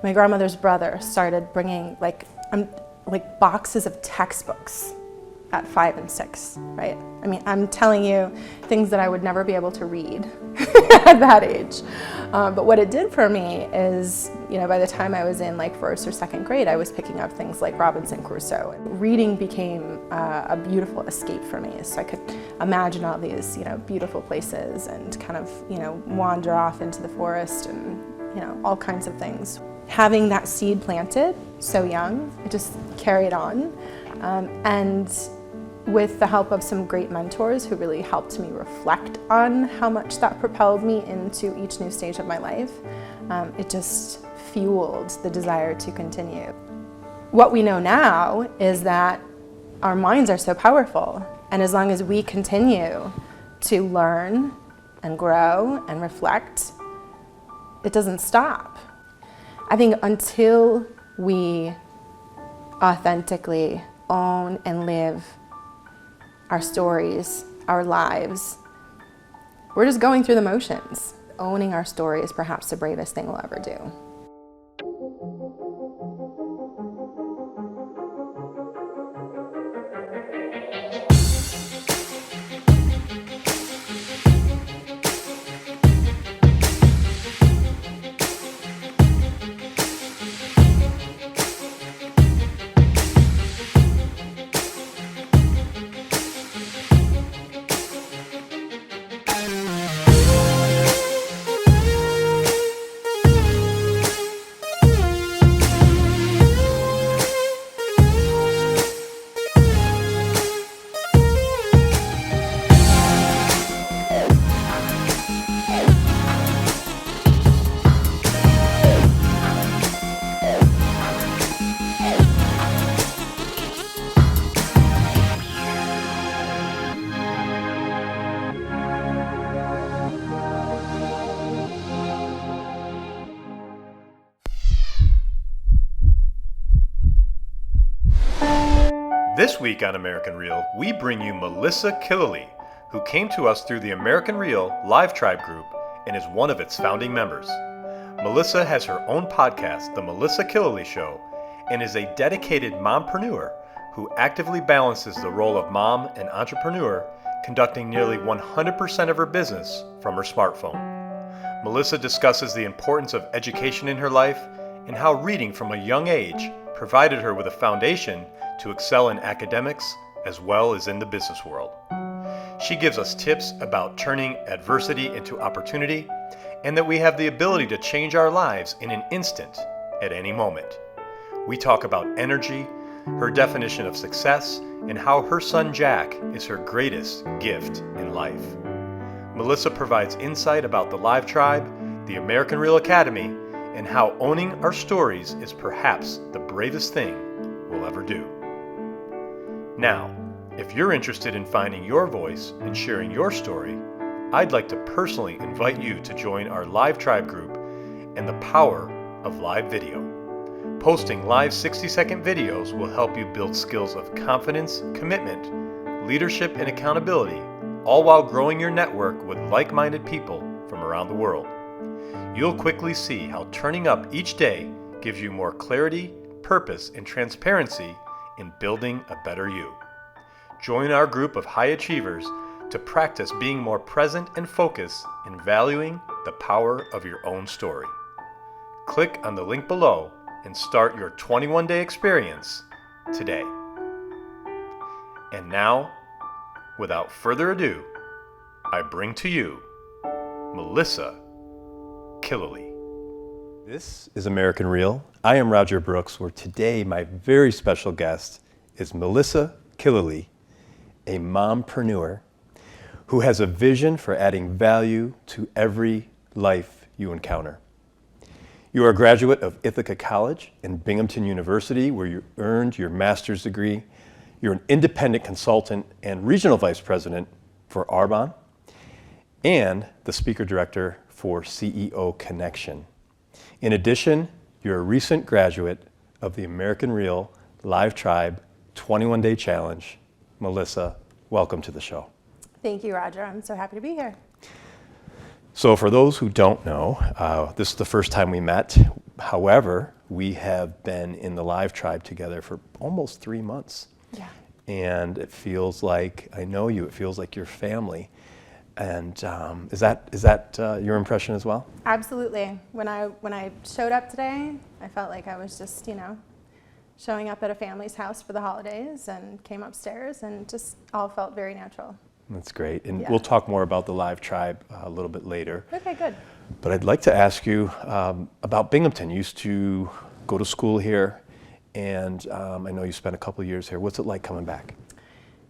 My grandmother's brother started bringing like boxes of textbooks at 5 and 6, right? I mean, I'm telling you things that I would never be able to read at that age. But what it did for me is, you know, by the time I was in like 1st or 2nd grade, I was picking up things like Robinson Crusoe. Reading became a beautiful escape for me, so I could imagine all these, you know, beautiful places and kind of, you know, wander off into the forest and, you know, all kinds of things. Having that seed planted so young, it just carried on. And with the help of some great mentors who really helped me reflect on how much that propelled me into each new stage of my life, it just fueled the desire to continue. What we know now is that our minds are so powerful, and as long as we continue to learn and grow and reflect, it doesn't stop. I think until we authentically own and live our stories, our lives, we're just going through the motions. Owning our story is perhaps the bravest thing we'll ever do. This week on American Real, we bring you Melissa Killeleagh, who came to us through the American Real Live Tribe group and is one of its founding members. Melissa has her own podcast, The Melissa Killeleagh Show, and is a dedicated mompreneur who actively balances the role of mom and entrepreneur, conducting nearly 100% of her business from her smartphone. Melissa discusses the importance of education in her life and how reading from a young age provided her with a foundation to excel in academics as well as in the business world. She gives us tips about turning adversity into opportunity and that we have the ability to change our lives in an instant at any moment. We talk about energy, her definition of success, and how her son Jack is her greatest gift in life. Melissa provides insight about the Live Tribe, the American Real Academy, and how owning our stories is perhaps the bravest thing we'll ever do. Now, if you're interested in finding your voice and sharing your story, I'd like to personally invite you to join our Live Tribe group and the power of live video. Posting live 60-second videos will help you build skills of confidence, commitment, leadership, and accountability, all while growing your network with like-minded people from around the world. You'll quickly see how turning up each day gives you more clarity, purpose, and transparency in building a better you. Join our group of high achievers to practice being more present and focused in valuing the power of your own story. Click on the link below and start your 21-day experience today. And now, without further ado, I bring to you Melissa Killeleagh. This is American Real. I am Roger Brooks, where today my very special guest is Melissa Killeleagh, a mompreneur who has a vision for adding value to every life you encounter. You are a graduate of Ithaca College and Binghamton University, where you earned your master's degree. You're an independent consultant and regional vice president for Arbonne and the speaker director for CEO Connection. In addition, you're a recent graduate of the American Real Live Tribe 21-Day Challenge. Melissa, welcome to the show. Thank you, Roger. I'm so happy to be here. So for those who don't know, this is the first time we met. However, we have been in the Live Tribe together for almost 3 months. Yeah. And it feels like, I know you, it feels like your family. And is that your impression as well? Absolutely. When I showed up today, I felt like I was just, showing up at a family's house for the holidays, and came upstairs and just all felt very natural. That's great. And Yeah. we'll talk more about the Live Tribe a little bit later. Okay, good. But I'd like to ask you about Binghamton. You used to go to school here, and I know you spent a couple of years here. What's it like coming back?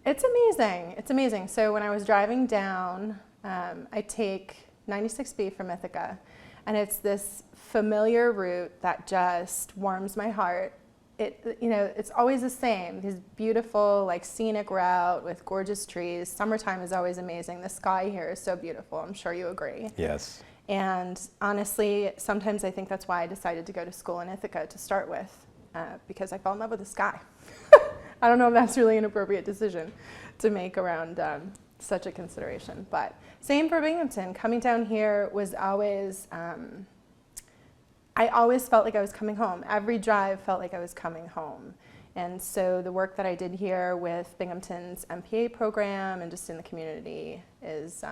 It's amazing. It's amazing. So when I was driving down, I take 96B from Ithaca, and it's this familiar route that just warms my heart. It's always the same. This beautiful, scenic route with gorgeous trees. Summertime is always amazing. The sky here is so beautiful. I'm sure you agree. Yes. And honestly, sometimes I think that's why I decided to go to school in Ithaca to start with, because I fell in love with the sky. I don't know if that's really an appropriate decision to make around such a consideration. But same for Binghamton. Coming down here was always, I always felt like I was coming home. Every drive felt like I was coming home. And so the work that I did here with Binghamton's MPA program and just in the community is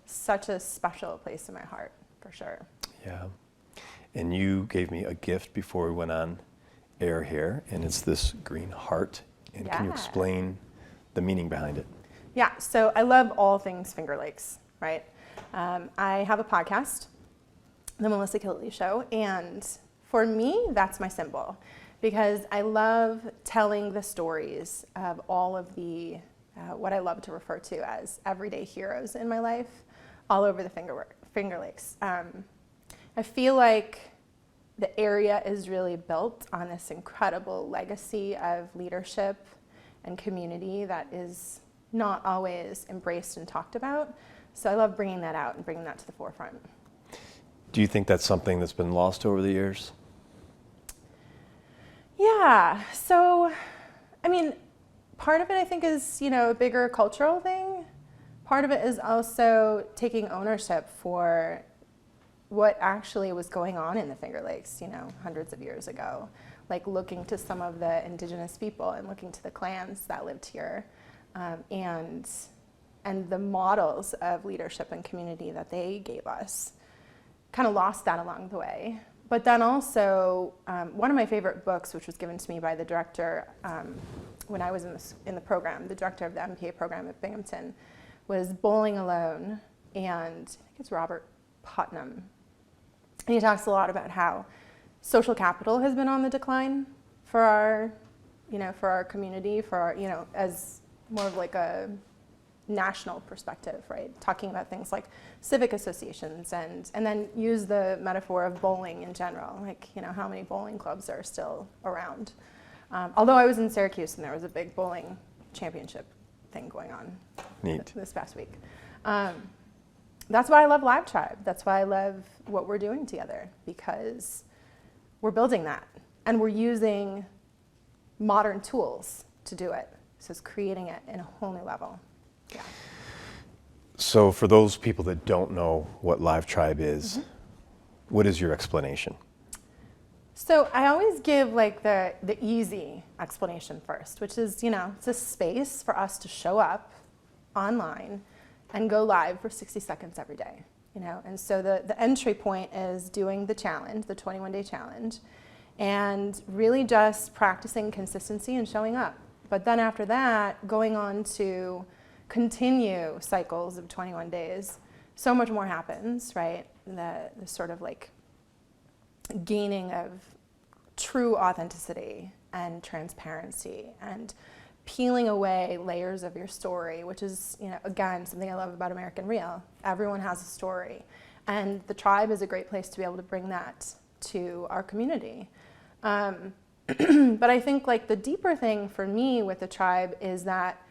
such a special place in my heart, for sure. Yeah. And you gave me a gift before we went on air here, and it's this green heart. And can you Yeah. explain the meaning behind it? Yeah, so I love all things Finger Lakes, right? I have a podcast, the Melissa Killeleagh Show, and for me, that's my symbol, because I love telling the stories of all of the, what I love to refer to as everyday heroes in my life, all over the Finger Lakes. I feel like the area is really built on this incredible legacy of leadership and community that is not always embraced and talked about. So I love bringing that out and bringing that to the forefront. Do you think that's something that's been lost over the years? Yeah, so, part of it I think is, a bigger cultural thing. Part of it is also taking ownership for what actually was going on in the Finger Lakes, hundreds of years ago. Like looking to some of the indigenous people and looking to the clans that lived here, and the models of leadership and community that they gave us. Kind of lost that along the way. But then also, one of my favorite books, which was given to me by the director when I was in the program, the director of the MPA program at Binghamton, was Bowling Alone, and I think it's Robert Putnam. And he talks a lot about how social capital has been on the decline for our community, for our, as more of like a national perspective, right? Talking about things like civic associations and then use the metaphor of bowling in general, like, how many bowling clubs are still around. Although I was in Syracuse and there was a big bowling championship thing going on. Neat. This past week. That's why I love Live Tribe. That's why I love what we're doing together, because we're building that and we're using modern tools to do it. So it's creating it in a whole new level. Yeah. So for those people that don't know what Live Tribe is, what is your explanation? So I always give the easy explanation first, which is, it's a space for us to show up online and go live for 60 seconds every day, And so the entry point is doing the challenge, the 21-day challenge, and really just practicing consistency and showing up. But then after that, going on to continue cycles of 21 days, so much more happens, right? The sort of gaining of true authenticity and transparency and peeling away layers of your story, which is, again, something I love about American Real. Everyone has a story. And the tribe is a great place to be able to bring that to our community. But I think the deeper thing for me with the tribe is that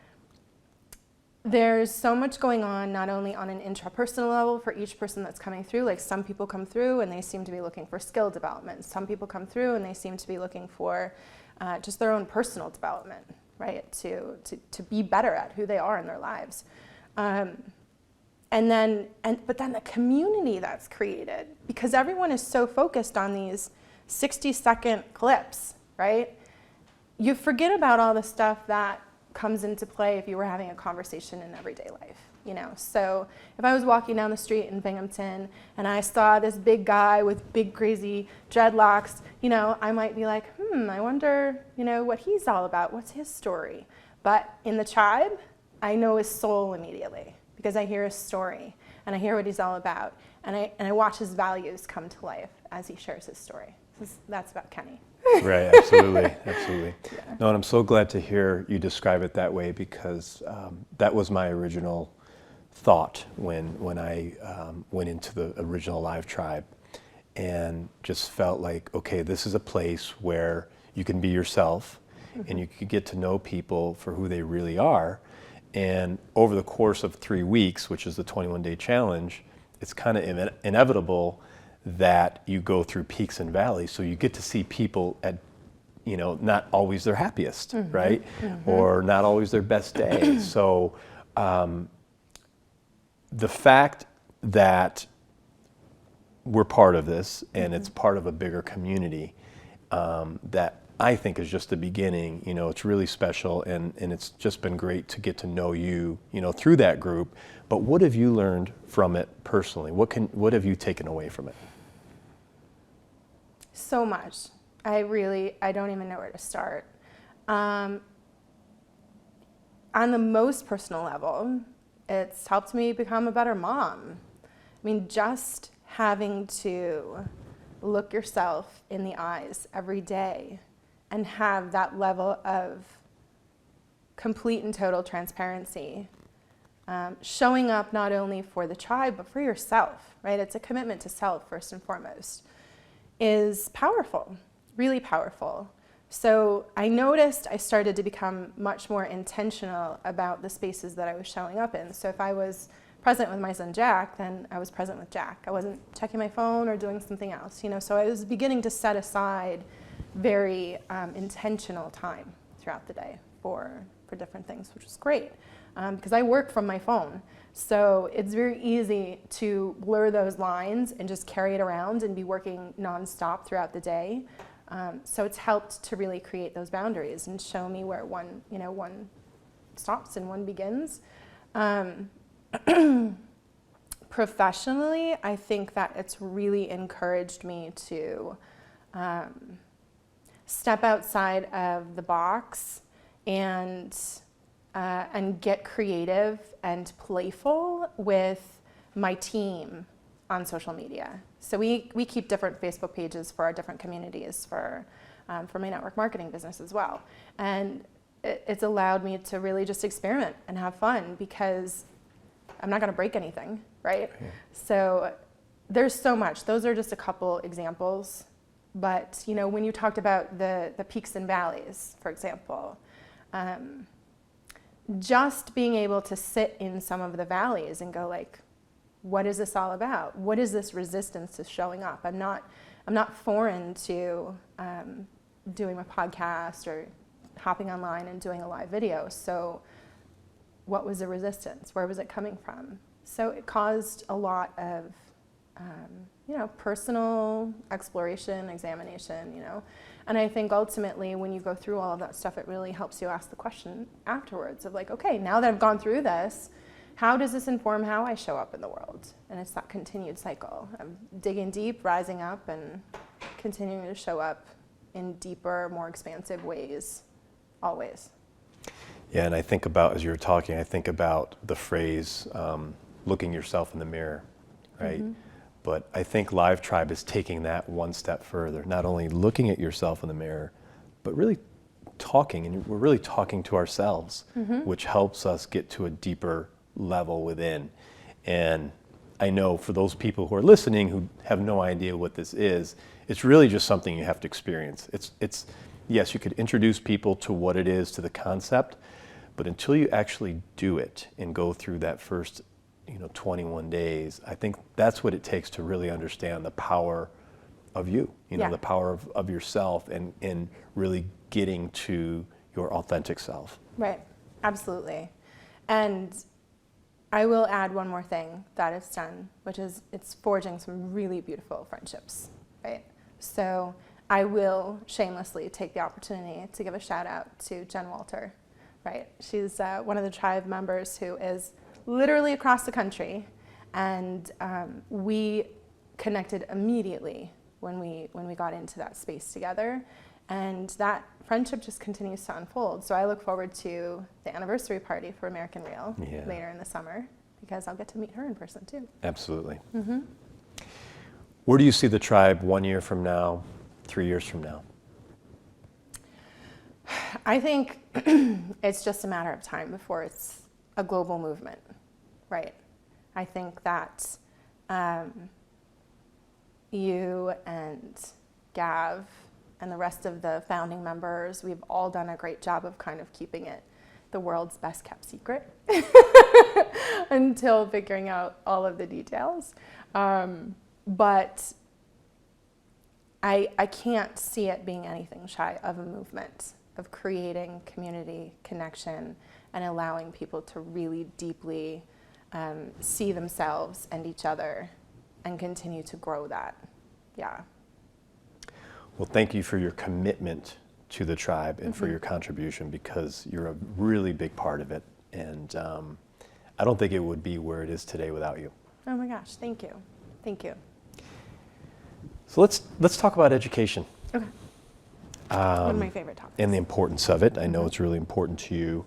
there's so much going on, not only on an intrapersonal level for each person that's coming through. Some people come through and they seem to be looking for skill development. Some people come through and they seem to be looking for just their own personal development, right? To be better at who they are in their lives. But then the community that's created, because everyone is so focused on these 60-second clips, right? You forget about all the stuff that comes into play if you were having a conversation in everyday life, you know? So if I was walking down the street in Binghamton and I saw this big guy with big crazy dreadlocks, you know, I might be like, I wonder, you know, what he's all about. What's his story? But in the tribe, I know his soul immediately because I hear his story and I hear what he's all about, and I watch his values come to life as he shares his story. That's about Kenny. Right, absolutely, absolutely. Yeah. No, and I'm so glad to hear you describe it that way, because that was my original thought when I went into the original Live Tribe, and just felt like, okay, this is a place where you can be yourself, and you can get to know people for who they really are. And over the course of 3 weeks, which is the 21-day challenge, it's kind of inevitable that you go through peaks and valleys. So you get to see people at, you know, not always their happiest, right? Or not always their best day. So the fact that we're part of this, and it's part of a bigger community, that I think is just the beginning. You know, it's really special, and it's just been great to get to know you, you know, through that group. But what have you learned from it personally? What have you taken away from it? So much. I don't even know where to start. On the most personal level, it's helped me become a better mom. I mean, just having to look yourself in the eyes every day and have that level of complete and total transparency, showing up not only for the tribe, but for yourself, right? It's a commitment to self first and foremost, is powerful, really powerful. So I noticed I started to become much more intentional about the spaces that I was showing up in. So if I was present with my son Jack, then I was present with Jack. I wasn't checking my phone or doing something else, you know. So I was beginning to set aside very intentional time throughout the day for different things, which was great, because I work from my phone. So it's very easy to blur those lines and just carry it around and be working nonstop throughout the day. So it's helped to really create those boundaries and show me where one stops and one begins. Professionally, I think that it's really encouraged me to step outside of the box and get creative and playful with my team on social media. So we keep different Facebook pages for our different communities for my network marketing business as well. And it's allowed me to really just experiment and have fun, because I'm not going to break anything, right? Yeah. So there's so much. Those are just a couple examples. But, you know, when you talked about the peaks and valleys, for example, just being able to sit in some of the valleys and go like, what is this all about? What is this resistance to showing up? I'm not foreign to doing my podcast or hopping online and doing a live video. So what was the resistance? Where was it coming from? So it caused a lot of personal exploration, examination, and I think ultimately when you go through all of that stuff, it really helps you ask the question afterwards of like, okay, now that I've gone through this, how does this inform how I show up in the world? And it's that continued cycle of digging deep, rising up, and continuing to show up in deeper, more expansive ways, always. Yeah, and I think about, as you were talking, I think about the phrase, looking yourself in the mirror, right? Mm-hmm. But I think Live Tribe is taking that one step further, not only looking at yourself in the mirror, but really talking, and we're really talking to ourselves, mm-hmm. which helps us get to a deeper level within. And I know for those people who are listening who have no idea what this is, it's really just something you have to experience. It's yes, you could introduce people to what it is, to the concept, but until you actually do it and go through that first 21 days, I think that's what it takes to really understand the power of you, the power of yourself, and really getting to your authentic self. Right, absolutely. And I will add one more thing that it's done, which is it's forging some really beautiful friendships, right? So I will shamelessly take the opportunity to give a shout out to Jen Walter, right? She's one of the tribe members who is literally across the country, and we connected immediately when we got into that space together, and that friendship just continues to unfold. So I look forward to the anniversary party for American Real later in the summer, because I'll get to meet her in person too. Absolutely. Where do you see the tribe 1 year from now, 3 years from now? I think it's just a matter of time before it's a global movement, right? I think that you and Gav and the rest of the founding members, we've all done a great job of kind of keeping it the world's best kept secret until figuring out all of the details. But I can't see it being anything shy of a movement of creating community connection and allowing people to really deeply see themselves and each other and continue to grow that. Yeah. Well, thank you for your commitment to the tribe and for your contribution, because you're a really big part of it. And I don't think it would be where it is today without you. Oh my gosh, thank you. Thank you. So let's talk about education. Okay. One of my favorite topics. And the importance of it. I know it's really important to you.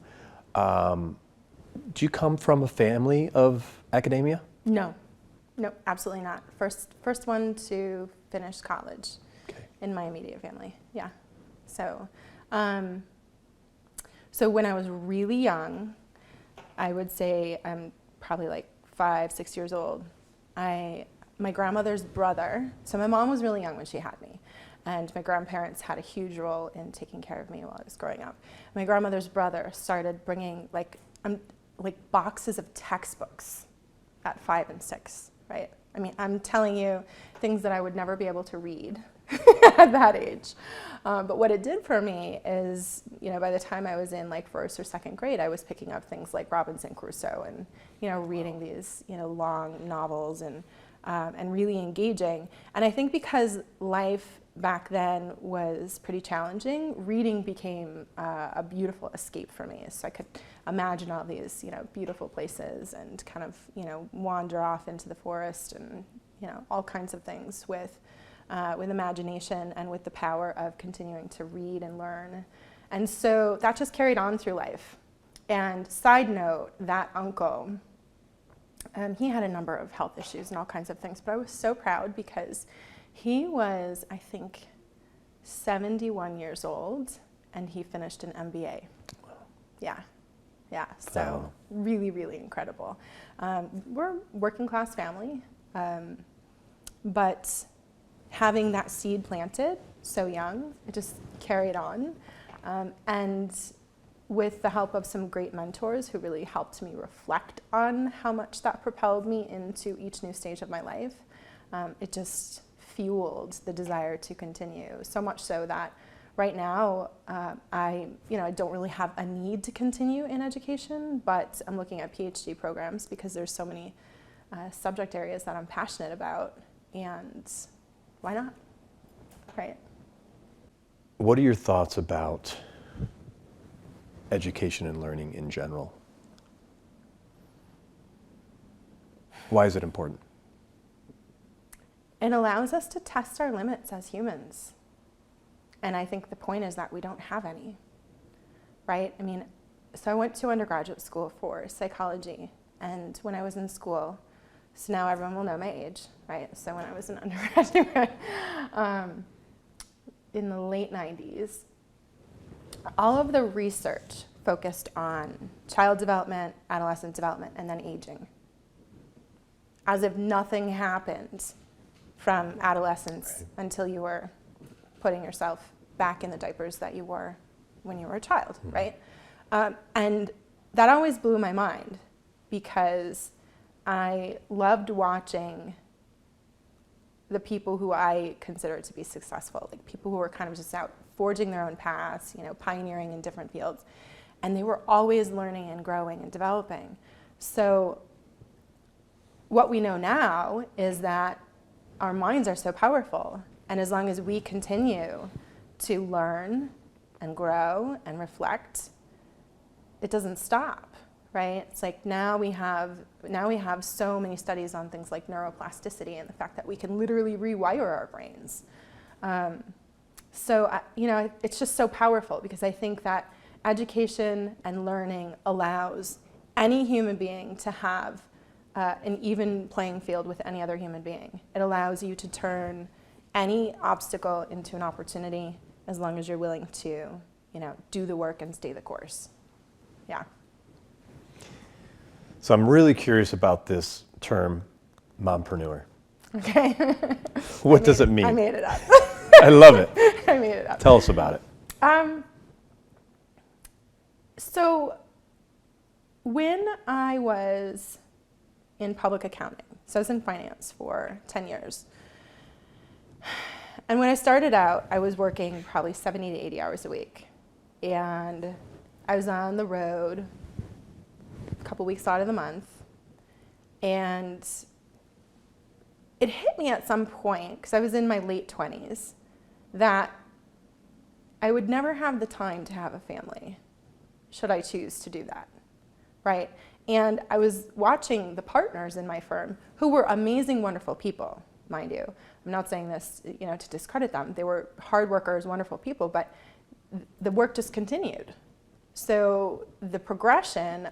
Do you come from a family of academia? No, absolutely not. First one to finish college in my immediate family. Yeah. So, so when I was really young, I would say I'm probably like 5, 6 years old. My grandmother's brother. So my mom was really young when she had me, and my grandparents had a huge role in taking care of me while I was growing up. My grandmother's brother started bringing like boxes of textbooks at 5 and 6, right? I mean, I'm telling you things that I would never be able to read at that age. But what it did for me is, by the time I was in like 1st or 2nd grade, I was picking up things like Robinson Crusoe and, reading these, long novels and really engaging. And I think because life back then was pretty challenging, reading became a beautiful escape for me. So I could imagine all these, beautiful places and kind of, wander off into the forest and, all kinds of things with imagination and with the power of continuing to read and learn. And so that just carried on through life. And side note, that uncle, he had a number of health issues and all kinds of things, but I was so proud because he was, I think, 71 years old, and he finished an MBA. Yeah, so really, really incredible. We're a working class family, but having that seed planted so young, it just carried on. And with the help of some great mentors who really helped me reflect on how much that propelled me into each new stage of my life, it just fueled the desire to continue. So much so that right now, I don't really have a need to continue in education, but I'm looking at PhD programs because there's so many subject areas that I'm passionate about, and why not, right? What are your thoughts about education and learning in general? Why is it important? It allows us to test our limits as humans. And I think the point is that we don't have any, right? I mean, so I went to undergraduate school for psychology. And when I was in school, so now everyone will know my age, right? So when I was an undergraduate in the late 90s, all of the research focused on child development, adolescent development, and then aging. As if nothing happened from adolescence until you were putting yourself back in the diapers that you wore when you were a child, right? And that always blew my mind because I loved watching the people who I considered to be successful, like people who were kind of just out forging their own paths, pioneering in different fields. And they were always learning and growing and developing. So what we know now is that our minds are so powerful. And as long as we continue to learn and grow and reflect, it doesn't stop, right? It's like now we have so many studies on things like neuroplasticity and the fact that we can literally rewire our brains. So it's just so powerful, because I think that education and learning allows any human being to have an even playing field with any other human being. It allows you to turn any obstacle into an opportunity, as long as you're willing to, do the work and stay the course. Yeah. So I'm really curious about this term, mompreneur. Okay. What does it mean? I made it up. I love it. I made it up. Tell us about it. So when I was in public accounting, so I was in finance for 10 years. And when I started out, I was working probably 70 to 80 hours a week. And I was on the road a couple weeks out of the month. And it hit me at some point, because I was in my late 20s, that I would never have the time to have a family, should I choose to do that, right? And I was watching the partners in my firm, who were amazing, wonderful people, mind you. I'm not saying this, to discredit them. They were hard workers, wonderful people, but the work just continued. So the progression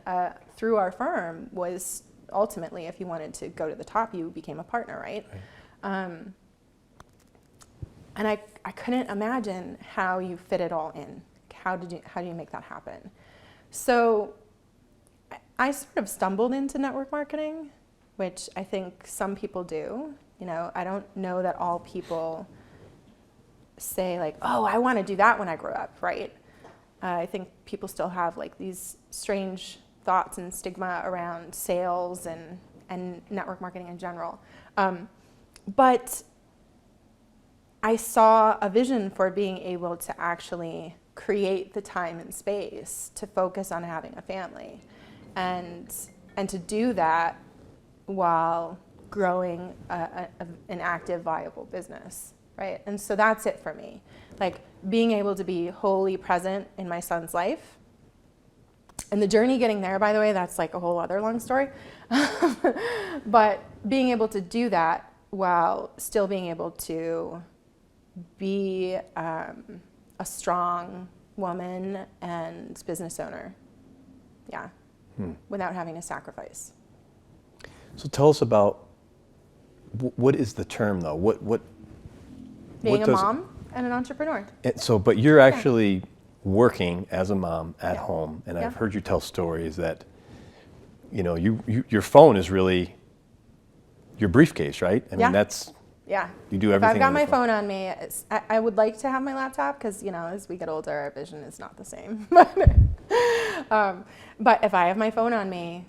through our firm was ultimately, if you wanted to go to the top, you became a partner, right? And I couldn't imagine how you fit it all in. How do you make that happen? So I sort of stumbled into network marketing, which I think some people do. I don't know that all people say like, oh, I want to do that when I grow up, right? I think people still have like these strange thoughts and stigma around sales and network marketing in general. But I saw a vision for being able to actually create the time and space to focus on having a family, and to do that while growing an active, viable business, right? And so that's it for me. Like being able to be wholly present in my son's life. And the journey getting there, by the way, that's like a whole other long story. But being able to do that while still being able to be a strong woman and business owner, without having to sacrifice. So tell us about, what is the term though? Being a mom and an entrepreneur. But you're actually working as a mom at home, and I've heard you tell stories that, your phone is really your briefcase, right? I mean, that's, you do everything. If I've got my phone on me, I would like to have my laptop, because, as we get older, our vision is not the same. But if I have my phone on me,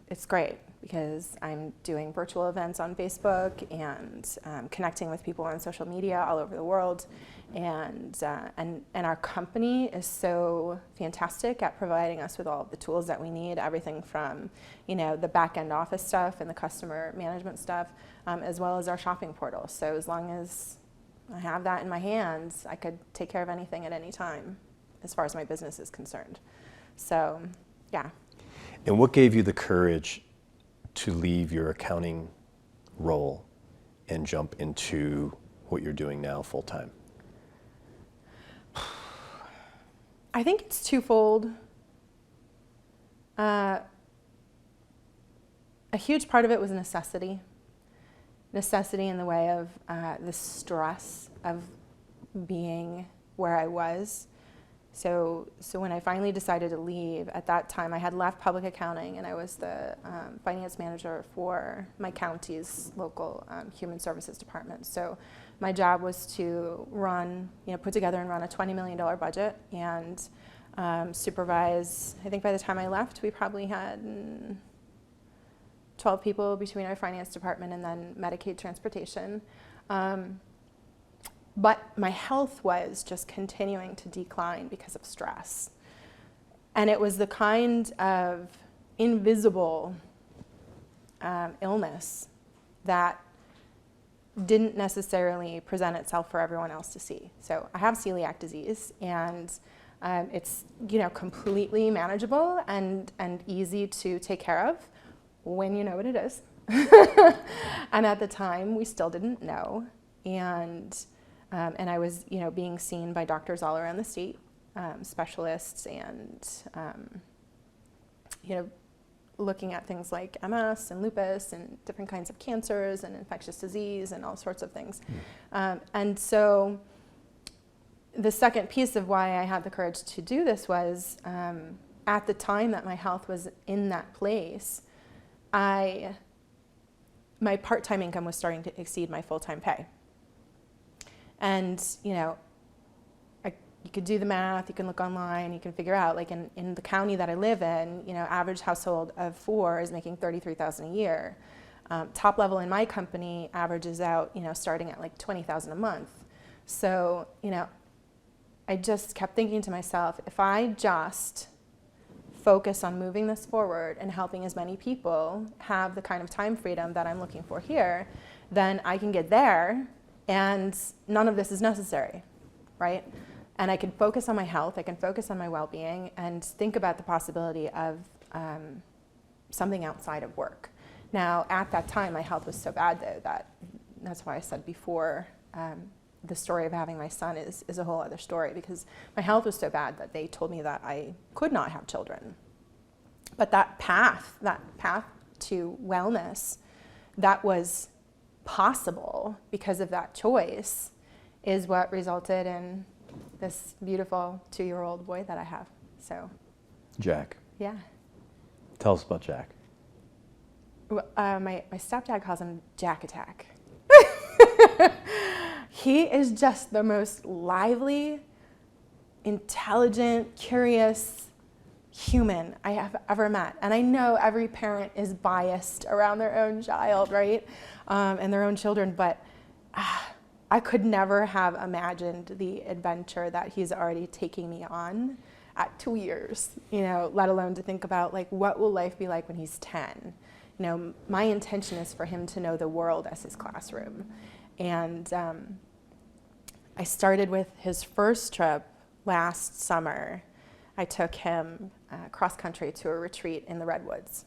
it's great, because I'm doing virtual events on Facebook and connecting with people on social media all over the world. And our company is so fantastic at providing us with all of the tools that we need, everything from, the back end office stuff and the customer management stuff, as well as our shopping portal. So as long as I have that in my hands, I could take care of anything at any time as far as my business is concerned. So, yeah. And what gave you the courage to leave your accounting role and jump into what you're doing now full time? I think it's twofold. A huge part of it was necessity. Necessity in the way of the stress of being where I was. So when I finally decided to leave, at that time I had left public accounting, and I was the finance manager for my county's local human services department. So my job was to put together and run a $20 million budget and supervise. I think by the time I left, we probably had 12 people between our finance department and then Medicaid transportation. But my health was just continuing to decline because of stress. And it was the kind of invisible illness that didn't necessarily present itself for everyone else to see. So I have celiac disease, and it's completely manageable and easy to take care of when you know what it is. And at the time, we still didn't know, and I was being seen by doctors all around the state, specialists, and looking at things like MS and lupus and different kinds of cancers and infectious disease and all sorts of things. And so the second piece of why I had the courage to do this was at the time that my health was in that place, my part-time income was starting to exceed my full-time pay. And, you could do the math, you can look online, you can figure out, like in the county that I live in, average household of 4 is making $33,000 a year. Top level in my company averages out, starting at like $20,000 a month. So, I just kept thinking to myself, if I just focus on moving this forward and helping as many people have the kind of time freedom that I'm looking for here, then I can get there and none of this is necessary, right? And I can focus on my health, I can focus on my well-being, and think about the possibility of something outside of work. Now, at that time, my health was so bad, though, that's why I said before, the story of having my son is a whole other story, because my health was so bad that they told me that I could not have children. But that path to wellness, that was possible because of that choice, is what resulted in this beautiful 2-year-old boy that I have. So, Jack. Yeah. Tell us about Jack. My stepdad calls him Jack Attack. He is just the most lively, intelligent, curious human I have ever met. And I know every parent is biased around their own child, right? And their own children, but I could never have imagined the adventure that he's already taking me on at 2 years, let alone to think about, like, what will life be like when he's 10? My intention is for him to know the world as his classroom. And I started with his first trip last summer. I took him cross country to a retreat in the Redwoods.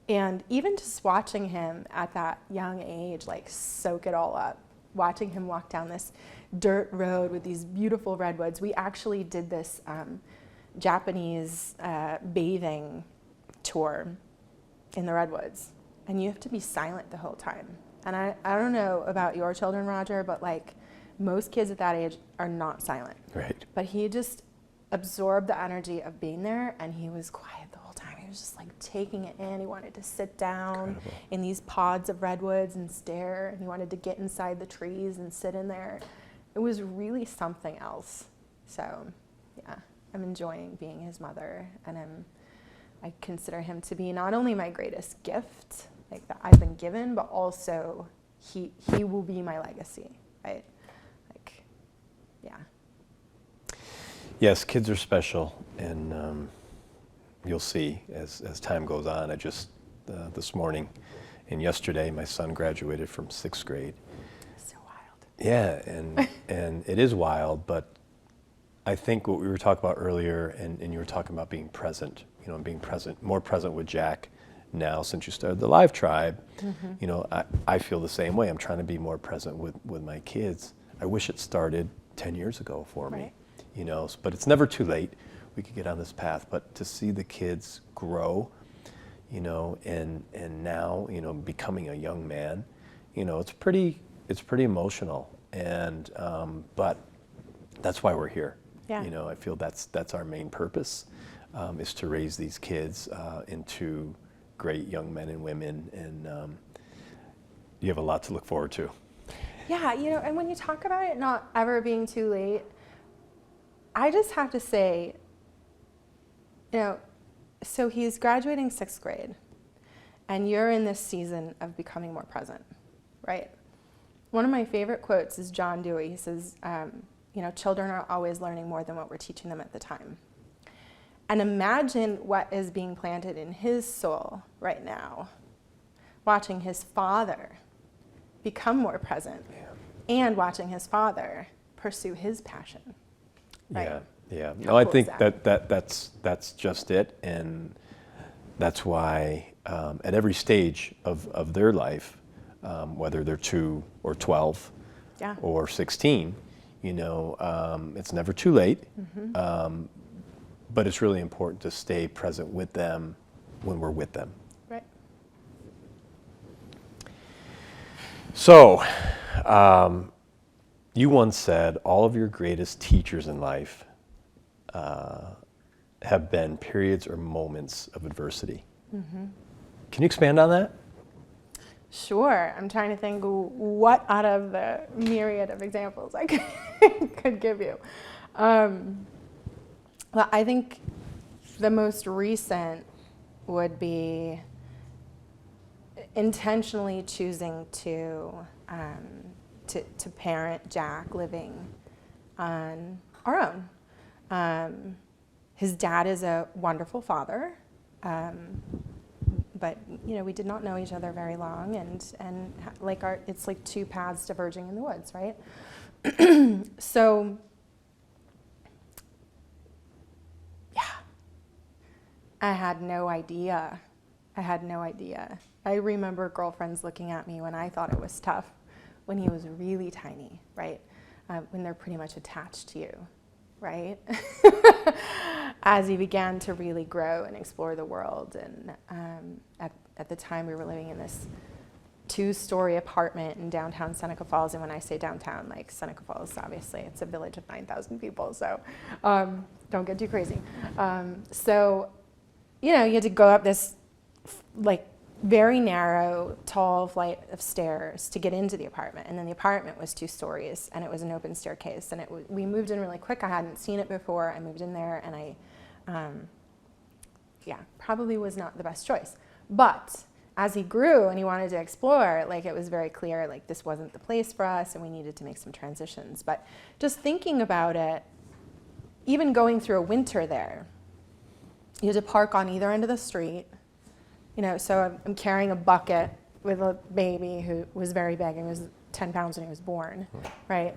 And even just watching him at that young age, like, soak it all up, watching him walk down this dirt road with these beautiful redwoods. We actually did this Japanese bathing tour in the redwoods, and you have to be silent the whole time. And I don't know about your children, Roger, but like most kids at that age are not silent. Right. But he just absorbed the energy of being there, and he was quiet the whole time. He was just like taking it in. He wanted to sit down in these pods of redwoods and stare, and he wanted to get inside the trees and sit in there. It was really something else. So, yeah, I'm enjoying being his mother, and I consider him to be not only my greatest gift, like, that I've been given, but also he will be my legacy, right? Like, yeah. Yes, kids are special, and you'll see as time goes on. I just, this morning and yesterday, my son graduated from 6th grade. So wild. Yeah, and it is wild, but I think what we were talking about earlier, and you were talking about being present, being present, more present with Jack now since you started the Live Tribe. Mm-hmm. I feel the same way. I'm trying to be more present with my kids. I wish it started 10 years ago for me. Right. But it's never too late. We could get on this path, but to see the kids grow, and now, becoming a young man, it's pretty emotional, and but that's why we're here. Yeah. I feel that's our main purpose, is to raise these kids into great young men and women, and you have a lot to look forward to. Yeah, and when you talk about it not ever being too late, I just have to say, so he's graduating 6th grade, and you're in this season of becoming more present, right? One of my favorite quotes is John Dewey. He says, children are always learning more than what we're teaching them at the time. And imagine what is being planted in his soul right now watching his father become more present and watching his father pursue his passion. Right? Yeah. How No, I cool think is that? that's just it, and that's why at every stage of their life, whether they're 2 or 12 or 16, it's never too late. But it's really important to stay present with them when we're with them. Right. So, you once said all of your greatest teachers in life have been periods or moments of adversity. Can you expand on that? Sure. I'm trying to think what out of the myriad of examples I could give you. Well, I think the most recent would be intentionally choosing to parent Jack living on our own. His dad is a wonderful father, but we did not know each other very long, and it's like two paths diverging in the woods, right? So. I had no idea. I remember girlfriends looking at me when I thought it was tough, when he was really tiny, right? When they're pretty much attached to you, right? As he began to really grow and explore the world. And at the time we were living in this 2-story apartment in downtown Seneca Falls. And when I say downtown, like Seneca Falls, obviously it's a village of 9,000 people. So don't get too crazy. So you had to go up this very narrow, tall flight of stairs to get into the apartment. And then the apartment was 2 stories, and it was an open staircase. And we moved in really quick. I hadn't seen it before. I moved in there, and I probably was not the best choice. But as he grew and he wanted to explore, it was very clear, this wasn't the place for us, and we needed to make some transitions. But just thinking about it, even going through a winter there, you had to park on either end of the street, so I'm carrying a bucket with a baby who was very big and was 10 pounds when he was born, right?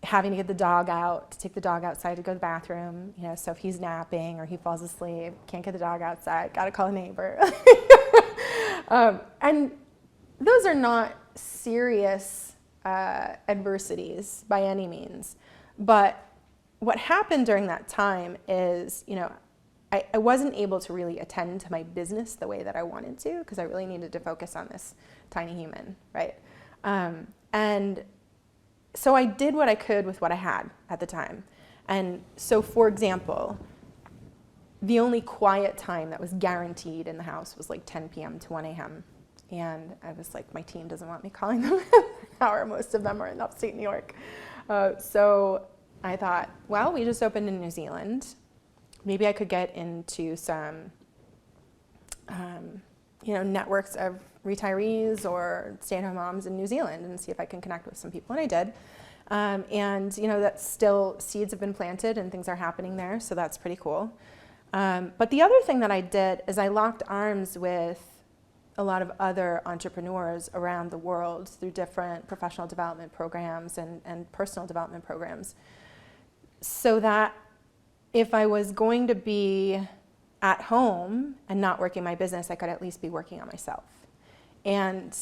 Having to get the dog out, to take the dog outside to go to the bathroom, so if he's napping or he falls asleep, can't get the dog outside, got to call a neighbor. And those are not serious adversities by any means, but what happened during that time is, I wasn't able to really attend to my business the way that I wanted to, because I really needed to focus on this tiny human, right? And so I did what I could with what I had at the time. And so, for example, the only quiet time that was guaranteed in the house was 10 p.m. to 1 a.m. And I was like, my team doesn't want me calling them an hour. Most of them are in upstate New York. So I thought, well, we just opened in New Zealand. Maybe I could get into some, networks of retirees or stay-at-home moms in New Zealand and see if I can connect with some people. And I did. And that still seeds have been planted and things are happening there. So that's pretty cool. But the other thing that I did is I locked arms with a lot of other entrepreneurs around the world through different professional development programs and personal development programs, so that if I was going to be at home and not working my business, I could at least be working on myself. And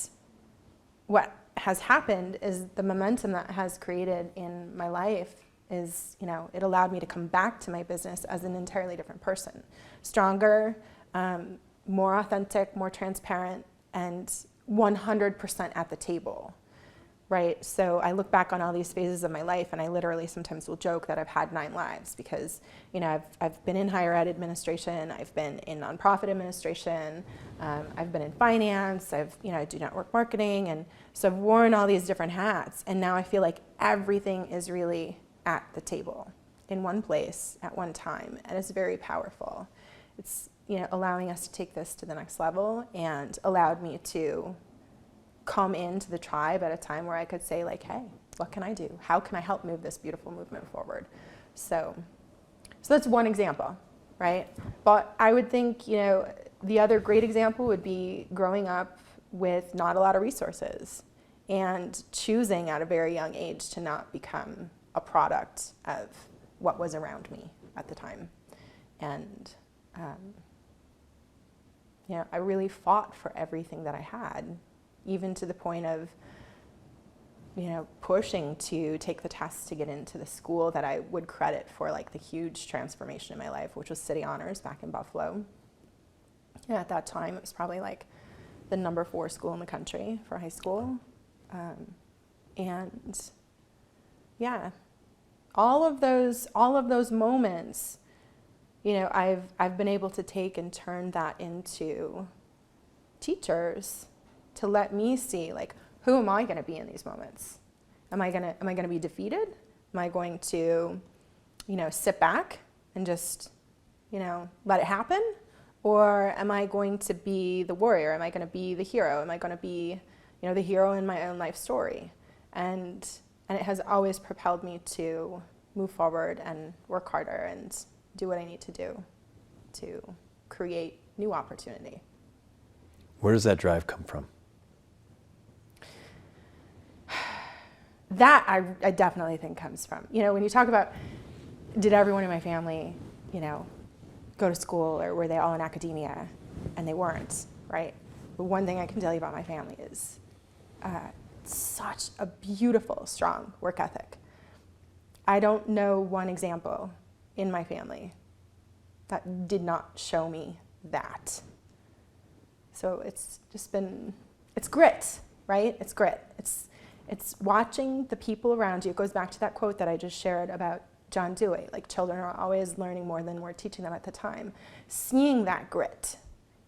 what has happened is the momentum that has created in my life is, it allowed me to come back to my business as an entirely different person, stronger, more authentic, more transparent, and 100% at the table. Right, so I look back on all these phases of my life, and I literally sometimes will joke that I've had 9 lives, because I've been in higher ed administration, I've been in nonprofit administration, I've been in finance, I do network marketing, and so I've worn all these different hats, and now I feel like everything is really at the table in one place at one time, and it's very powerful. It's allowing us to take this to the next level, and allowed me to come into the tribe at a time where I could say, hey, what can I do? How can I help move this beautiful movement forward? So that's one example, right? But I would think, the other great example would be growing up with not a lot of resources and choosing at a very young age to not become a product of what was around me at the time. And, I really fought for everything that I had, even to the point of, pushing to take the tests to get into the school that I would credit for like the huge transformation in my life, which was City Honors back in Buffalo. And at that time, it was probably like the number 4 school in the country for high school. And yeah, all of those moments, I've been able to take and turn that into teachers to let me see, like, who am I going to be in these moments? Am I going to be defeated? Am I going to, sit back and just, let it happen? Or am I going to be the warrior? Am I going to be the hero? Am I going to be, the hero in my own life story? And it has always propelled me to move forward and work harder and do what I need to do to create new opportunity. Where does that drive come from? That I definitely think comes from, when you talk about, did everyone in my family, go to school, or were they all in academia? And they weren't, right? But one thing I can tell you about my family is such a beautiful, strong work ethic. I don't know one example in my family that did not show me that. So it's just been, it's grit, right? It's grit. It's watching the people around you. It goes back to that quote that I just shared about John Dewey, like, children are always learning more than we're teaching them at the time. Seeing that grit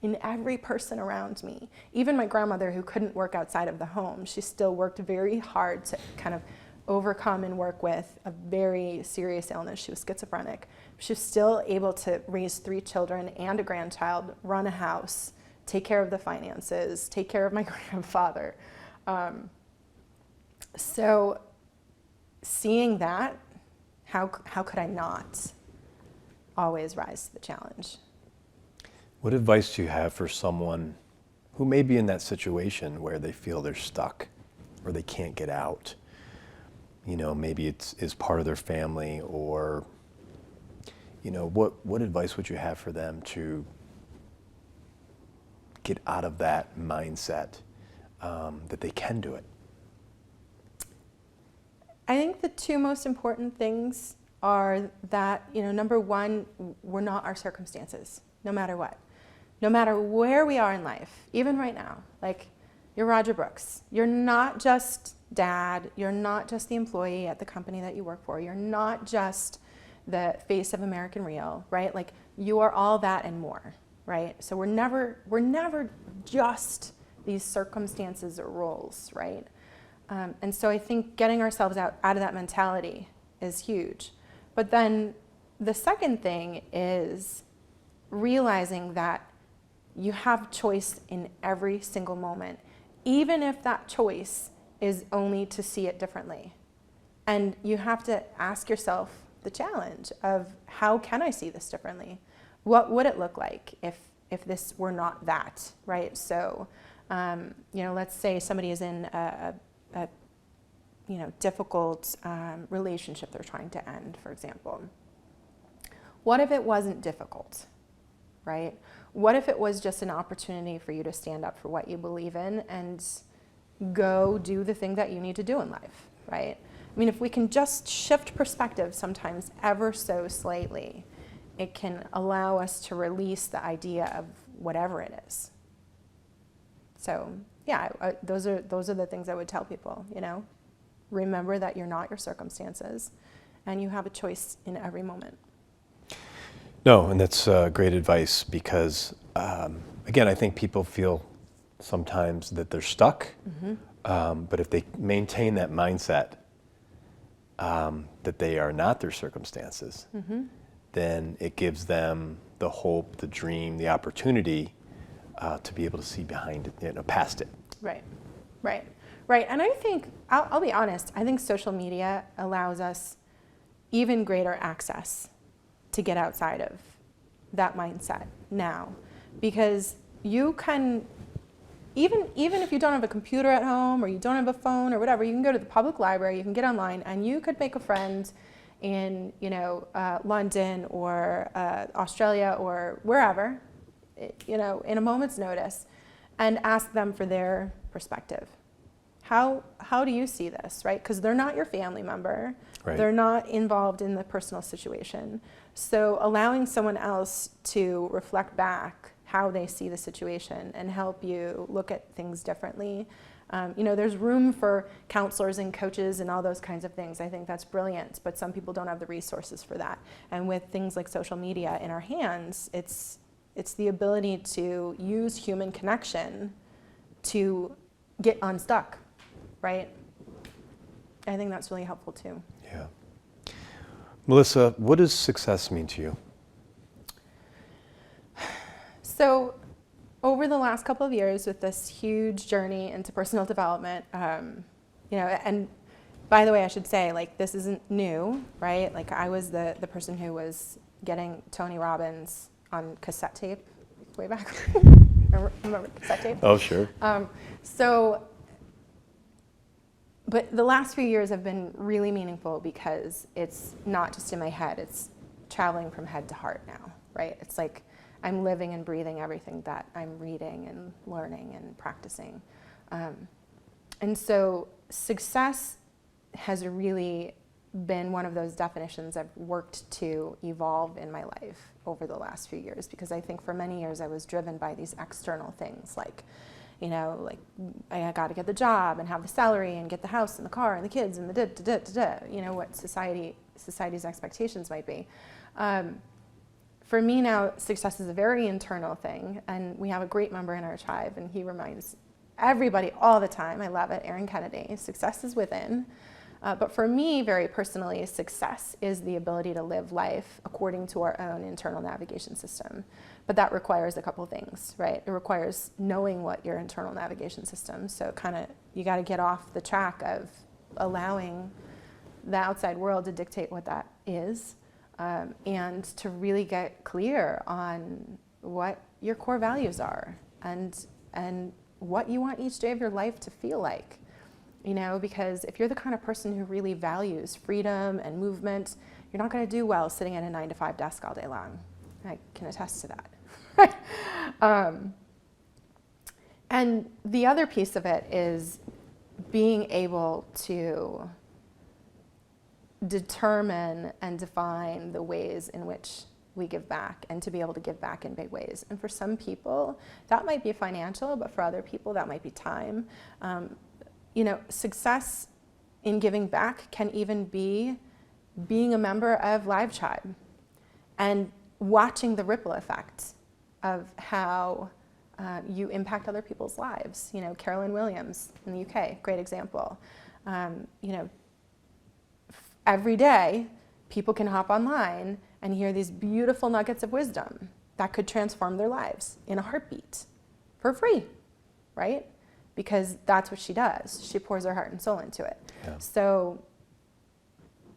in every person around me. Even my grandmother, who couldn't work outside of the home, she still worked very hard to kind of overcome and work with a very serious illness. She was schizophrenic. She was still able to raise 3 children and a grandchild, run a house, take care of the finances, take care of my grandfather. So seeing that, how could I not always rise to the challenge? What advice do you have for someone who may be in that situation where they feel they're stuck or they can't get out? Maybe it's part of their family, or, what advice would you have for them to get out of that mindset, that they can do it? I think the 2 most important things are that, number one, we're not our circumstances, no matter what. No matter where we are in life, even right now, like, you're Roger Brooks. You're not just dad. You're not just the employee at the company that you work for. You're not just the face of American Real, right? Like, you are all that and more, right? So we're never just these circumstances or roles, right? And so I think getting ourselves out of that mentality is huge. But then the second thing is realizing that you have choice in every single moment, even if that choice is only to see it differently. And you have to ask yourself the challenge of, how can I see this differently? What would it look like if this were not that, right? So, let's say somebody is in a difficult relationship they're trying to end, for example. What if it wasn't difficult, right? What if it was just an opportunity for you to stand up for what you believe in and go do the thing that you need to do in life, right? I mean, if we can just shift perspective sometimes ever so slightly, it can allow us to release the idea of whatever it is. So yeah, those are the things I would tell people, Remember that you're not your circumstances, and you have a choice in every moment. No, and that's great advice, because, again, I think people feel sometimes that they're stuck, but if they maintain that mindset that they are not their circumstances, then it gives them the hope, the dream, the opportunity to be able to see behind it, past it. Right. And I think, I'll be honest, I think social media allows us even greater access to get outside of that mindset now, because you can, even if you don't have a computer at home or you don't have a phone or whatever, you can go to the public library, you can get online, and you could make a friend in, London or Australia or wherever, in a moment's notice, and ask them for their perspective. How do you see this, right? Because they're not your family member. Right. They're not involved in the personal situation. So allowing someone else to reflect back how they see the situation and help you look at things differently. There's room for counselors and coaches and all those kinds of things. I think that's brilliant, but some people don't have the resources for that. And with things like social media in our hands, it's the ability to use human connection to get unstuck, right? I think that's really helpful too. Yeah. Melissa, what does success mean to you? So over the last couple of years with this huge journey into personal development, and by the way, I should say, this isn't new, right? I was the person who was getting Tony Robbins on cassette tape way back. remember cassette tape? Oh, sure. But the last few years have been really meaningful because it's not just in my head, it's traveling from head to heart now, right? It's like I'm living and breathing everything that I'm reading and learning and practicing. And so success has really been one of those definitions I've worked to evolve in my life over the last few years, because I think for many years I was driven by these external things I got to get the job and have the salary and get the house and the car and the kids and the what society's expectations might be. For me now, success is a very internal thing, and we have a great member in our tribe, and he reminds everybody all the time, I love it, Aaron Kennedy, success is within. But for me, very personally, success is the ability to live life according to our own internal navigation system. But that requires a couple things, right? It requires knowing what your internal navigation system, so you got to get off the track of allowing the outside world to dictate what that is, and to really get clear on what your core values are and what you want each day of your life to feel like. Because if you're the kind of person who really values freedom and movement, you're not going to do well sitting at a 9-to-5 desk all day long. I can attest to that. And the other piece of it is being able to determine and define the ways in which we give back, and to be able to give back in big ways. And for some people, that might be financial, but for other people, that might be time. Success in giving back can even be being a member of Live Tribe and watching the ripple effect of how you impact other people's lives. Carolyn Williams in the UK, great example. Every day, people can hop online and hear these beautiful nuggets of wisdom that could transform their lives in a heartbeat for free, right? Because that's what she does. She pours her heart and soul into it. Yeah. So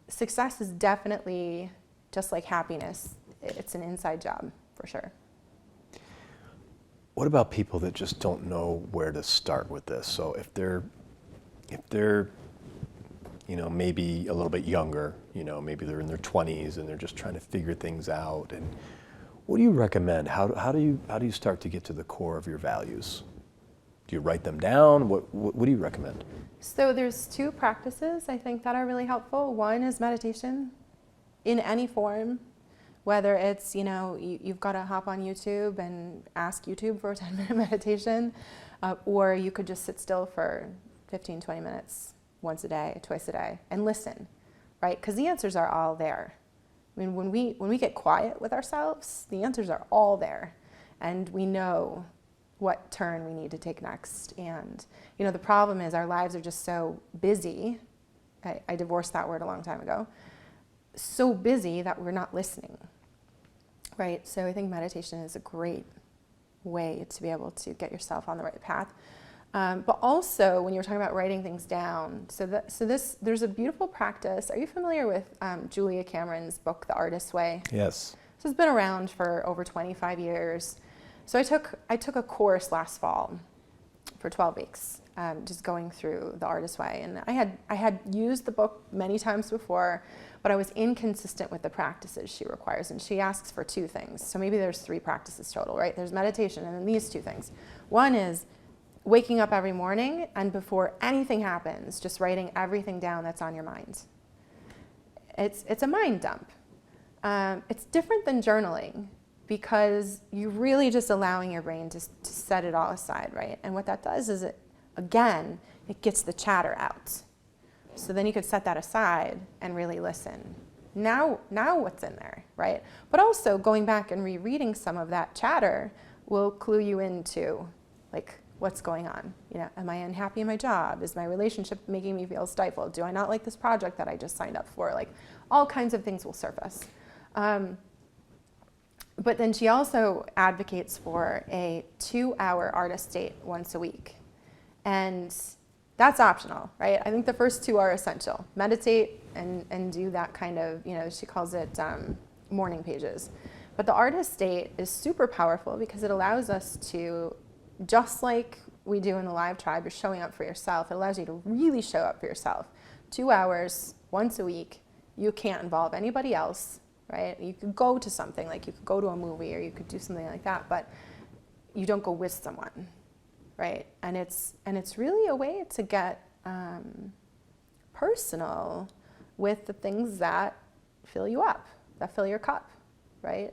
success is definitely, just like happiness, it's an inside job for sure. What about people that just don't know where to start with this? So if they're maybe a little bit younger, maybe they're in their 20s and they're just trying to figure things out, and what do you recommend? How do you start to get to the core of your values? Do you write them down? What do you recommend? So there's two practices I think that are really helpful. One is meditation in any form, whether it's, you've got to hop on YouTube and ask YouTube for a 10-minute meditation, or you could just sit still for 15, 20 minutes once a day, twice a day, and listen, right? Because the answers are all there. I mean, when we get quiet with ourselves, the answers are all there, and we know what turn we need to take next. And the problem is our lives are just so busy. I divorced that word a long time ago. So busy that we're not listening, right? So I think meditation is a great way to be able to get yourself on the right path. But also, when you're talking about writing things down, there's a beautiful practice. Are you familiar with Julia Cameron's book, The Artist's Way? Yes. So it's been around for over 25 years. So I took a course last fall for 12 weeks, just going through The Artist's Way. And I had used the book many times before, but I was inconsistent with the practices she requires. And she asks for 2 things. So maybe there's 3 practices total, right? There's meditation and then these 2 things. One is waking up every morning and before anything happens, just writing everything down that's on your mind. It's a mind dump. It's different than journaling, because you're really just allowing your brain to set it all aside, right? And what that does is, it gets the chatter out. So then you could set that aside and really listen. Now what's in there, right? But also going back and rereading some of that chatter will clue you into, like, what's going on. You know, am I unhappy in my job? Is my relationship making me feel stifled? Do I not like this project that I just signed up for? Like, all kinds of things will surface. But then she also advocates for a 2-hour artist date once a week. And that's optional, right? I think the first 2 are essential. Meditate and do that kind of, you know, she calls it morning pages. But the artist date is super powerful because it allows us to, just like we do in the live tribe, you're showing up for yourself. It allows you to really show up for yourself. 2 hours once a week. You can't involve anybody else. Right? You could go to something, like you could go to a movie or you could do something like that, but you don't go with someone, right? And it's really a way to get personal with the things that fill you up, that fill your cup, right?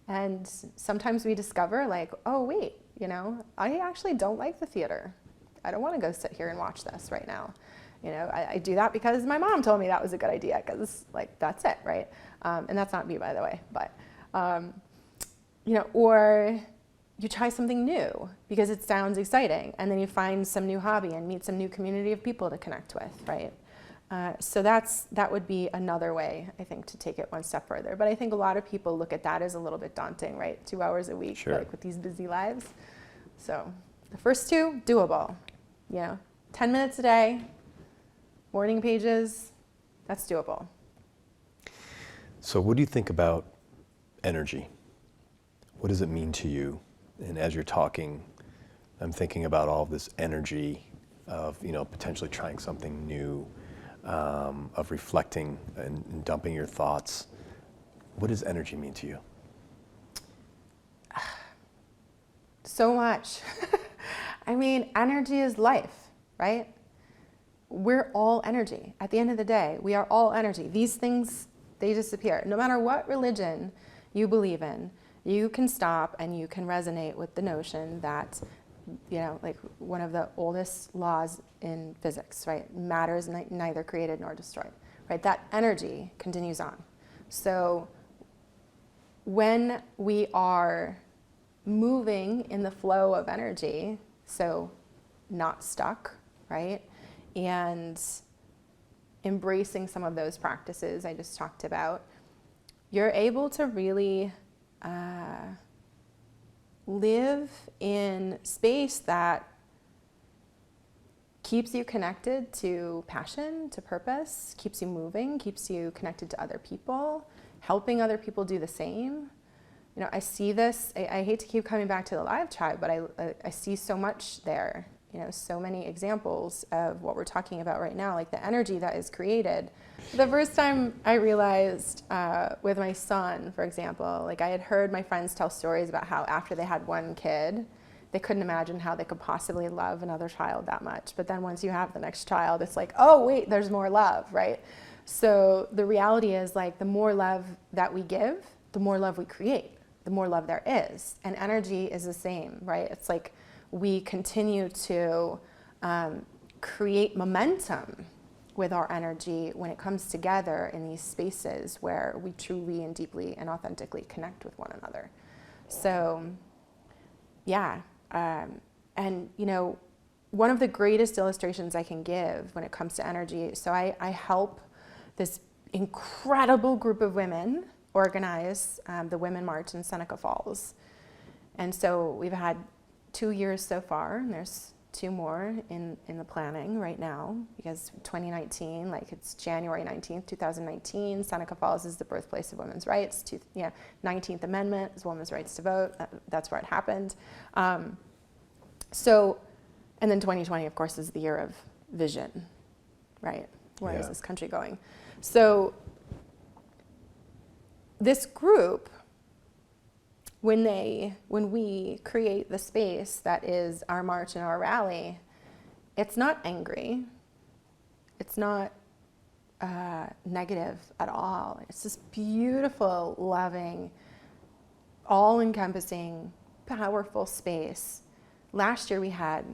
And sometimes we discover, like, oh wait, you know, I actually don't like the theater. I don't want to go sit here and watch this right now. You know, I do that because my mom told me that was a good idea, because, like, that's it, right? And that's not me, by the way. But, you know, or you try something new because it sounds exciting, and then you find some new hobby and meet some new community of people to connect with, right? So that would be another way, I think, to take it one step further. But I think a lot of people look at that as a little bit daunting, right? 2 hours a week, Sure. like, with these busy lives. So the first 2, doable. You know, 10 minutes a day. Morning pages, that's doable. So what do you think about energy? What does it mean to you? And as you're talking, I'm thinking about all this energy of, you know, potentially trying something new, of reflecting and dumping your thoughts. What does energy mean to you? So much. I mean, energy is life, right? We're all energy. At the end of the day, we are all energy. These things, they disappear. No matter what religion you believe in, you can stop and you can resonate with the notion that, you know, like, one of the oldest laws in physics, right? Matter is neither created nor destroyed, right? That energy continues on. So when we are moving in the flow of energy, so not stuck, right? And embracing some of those practices I just talked about, you're able to really live in space that keeps you connected to passion, to purpose, keeps you moving, keeps you connected to other people, helping other people do the same. You know, I see this, I hate to keep coming back to the live tribe, but I see so much there. You know, so many examples of what we're talking about right now, like the energy that is created. The first time I realized with my son, for example, like, I had heard my friends tell stories about how after they had one kid, they couldn't imagine how they could possibly love another child that much. But then once you have the next child, it's like, oh wait, there's more love, right? So the reality is, like, the more love that we give, the more love we create, the more love there is. And energy is the same, right? It's like, we continue to create momentum with our energy when it comes together in these spaces where we truly and deeply and authentically connect with one another. So, yeah. And, you know, one of the greatest illustrations I can give when it comes to energy, so I help this incredible group of women organize the Women March in Seneca Falls. And so we've had 2 years so far, and there's 2 more in the planning right now, because 2019, like it's January 19th, 2019, Seneca Falls is the birthplace of women's rights. 19th Amendment is women's rights to vote. That's where it happened. So, and then 2020, of course, is the year of vision, right? Where is this country going? So this group, when we create the space that is our march and our rally, it's not angry. It's not negative at all. It's this beautiful, loving, all-encompassing, powerful space. Last year we had,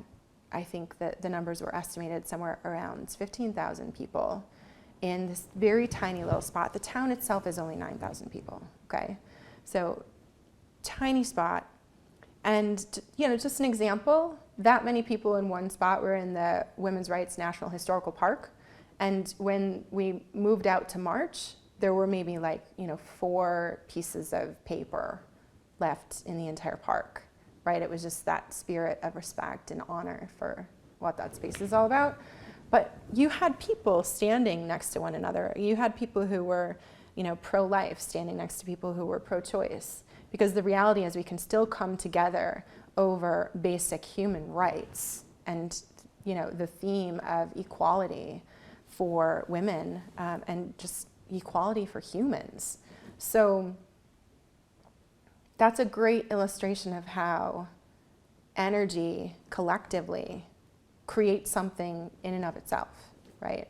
I think that the numbers were estimated somewhere around 15,000 people in this very tiny little spot. The town itself is only 9,000 people, okay? So tiny spot. And just an example, that many people in one spot were in the Women's Rights National Historical Park. And when we moved out to march, there were maybe 4 pieces of paper left in the entire park, right? It was just that spirit of respect and honor for what that space is all about. But you had people standing next to one another. You had people who were, pro-life standing next to people who were pro-choice. Because the reality is we can still come together over basic human rights and, the theme of equality for women and just equality for humans. So that's a great illustration of how energy collectively creates something in and of itself, right?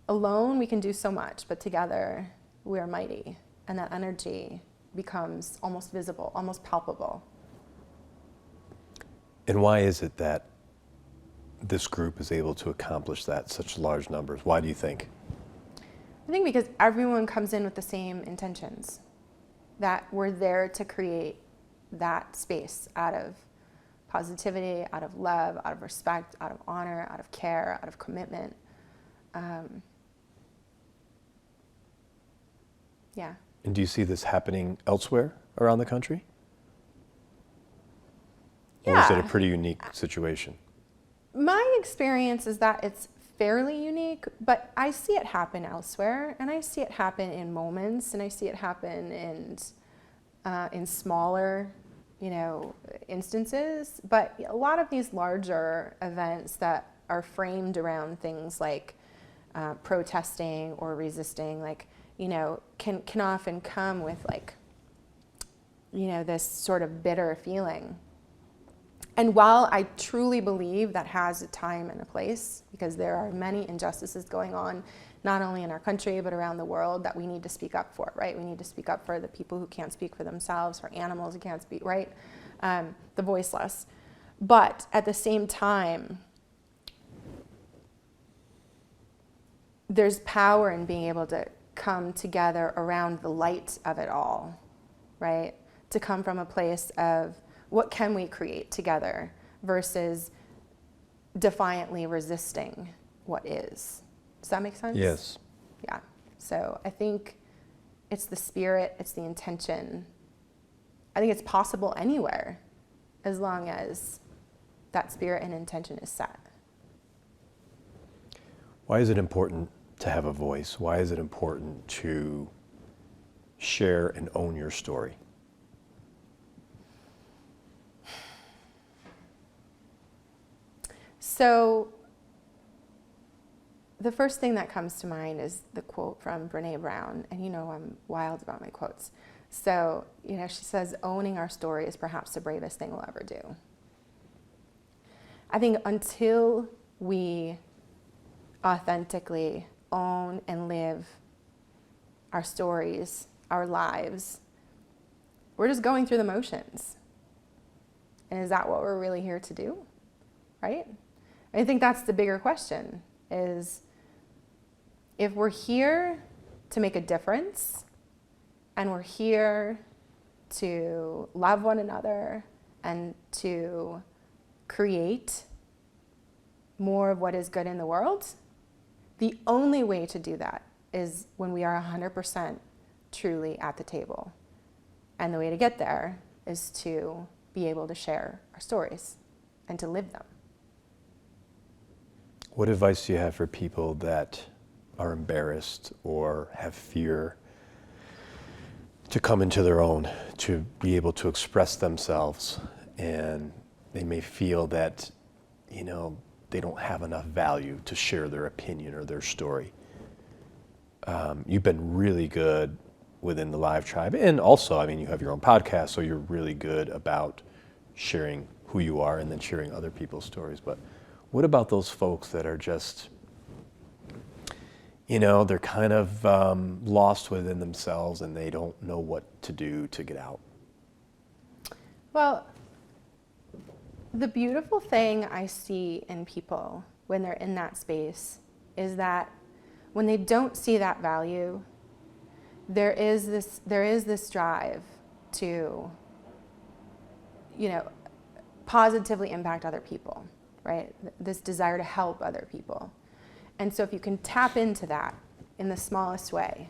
Alone we can do so much, but together we are mighty, and that energy becomes almost visible, almost palpable. And why is it that this group is able to accomplish that, such large numbers? Why do you think? I think because everyone comes in with the same intentions, that we're there to create that space out of positivity, out of love, out of respect, out of honor, out of care, out of commitment. Yeah. And do you see this happening elsewhere around the country? Yeah. Or is it a pretty unique situation? My experience is that it's fairly unique, but I see it happen elsewhere, and I see it happen in moments, and I see it happen in smaller, instances. But a lot of these larger events that are framed around things like protesting or resisting, can often come with this sort of bitter feeling. And while I truly believe that has a time and a place, because there are many injustices going on, not only in our country, but around the world, that we need to speak up for, right? We need to speak up for the people who can't speak for themselves, for animals who can't speak, right? The voiceless. But at the same time, there's power in being able to come together around the light of it all, right? To come from a place of what can we create together versus defiantly resisting what is. Does that make sense? Yes. Yeah. So I think it's the spirit, it's the intention. I think it's possible anywhere as long as that spirit and intention is set. Why is it important to have a voice? Why is it important to share and own your story? So the first thing that comes to mind is the quote from Brené Brown, and I'm wild about my quotes. So, she says, owning our story is perhaps the bravest thing we'll ever do. I think until we authentically own and live our stories, our lives, we're just going through the motions. And is that what we're really here to do? Right? I think that's the bigger question, is if we're here to make a difference and we're here to love one another and to create more of what is good in the world, the only way to do that is when we are 100% truly at the table. And the way to get there is to be able to share our stories and to live them. What advice do you have for people that are embarrassed or have fear to come into their own, to be able to express themselves, and they may feel that, they don't have enough value to share their opinion or their story? You've been really good within the Live Tribe, and also, you have your own podcast, so you're really good about sharing who you are and then sharing other people's stories. But what about those folks that are just, they're kind of lost within themselves and they don't know what to do to get out? Well, the beautiful thing I see in people when they're in that space is that when they don't see that value, there is this drive to, positively impact other people, right? This desire to help other people. And so if you can tap into that in the smallest way,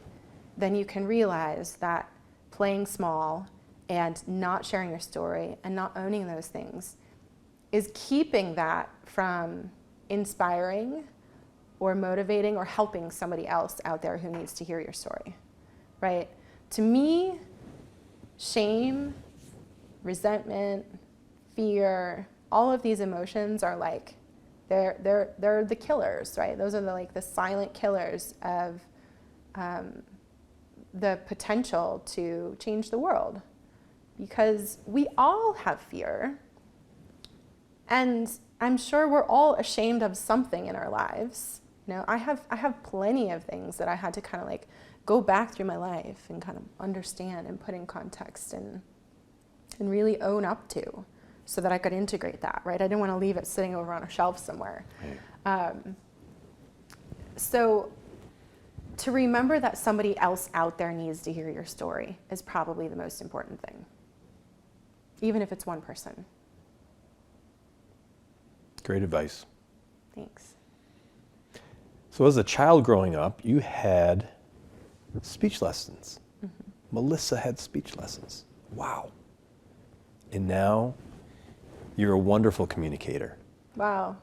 then you can realize that playing small and not sharing your story and not owning those things is keeping that from inspiring or motivating or helping somebody else out there who needs to hear your story, right? To me, shame, resentment, fear, all of these emotions are like, they're the killers, right? Those are the silent killers of the potential to change the world, because we all have fear, and I'm sure we're all ashamed of something in our lives. I have plenty of things that I had to kind of go back through my life and kind of understand and put in context and really own up to, so that I could integrate that, right? I didn't want to leave it sitting over on a shelf somewhere. Right. So to remember that somebody else out there needs to hear your story is probably the most important thing, even if it's one person. Great advice. Thanks. So as a child growing up, you had speech lessons. Mm-hmm. Melissa had speech lessons. Wow. And now you're a wonderful communicator. Wow.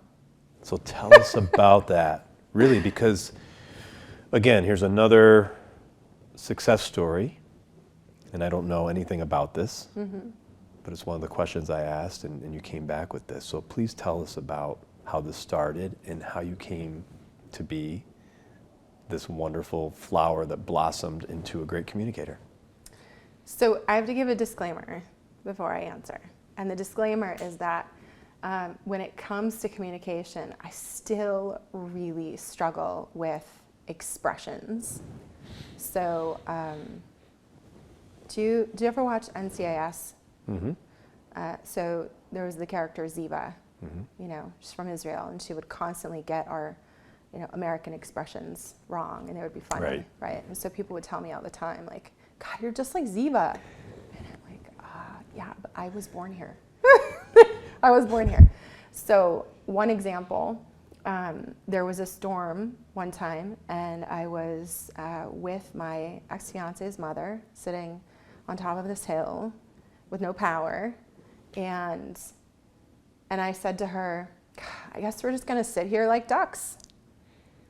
So tell us about that, really, because, again, here's another success story, and I don't know anything about this, mm-hmm. but it's one of the questions I asked, and you came back with this. So please tell us about how this started and how you came to be this wonderful flower that blossomed into a great communicator. So I have to give a disclaimer before I answer. And the disclaimer is that when it comes to communication, I still really struggle with expressions. So do you ever watch NCIS? Mm-hmm. So there was the character Ziva, mm-hmm. She's from Israel, and she would constantly get our American expressions wrong, and it would be funny, right? And so people would tell me all the time, God, you're just like Ziva. Yeah, but I was born here. I was born here. So one example, there was a storm one time, and I was with my ex-fiance's mother sitting on top of this hill with no power, and I said to her, I guess we're just going to sit here like ducks.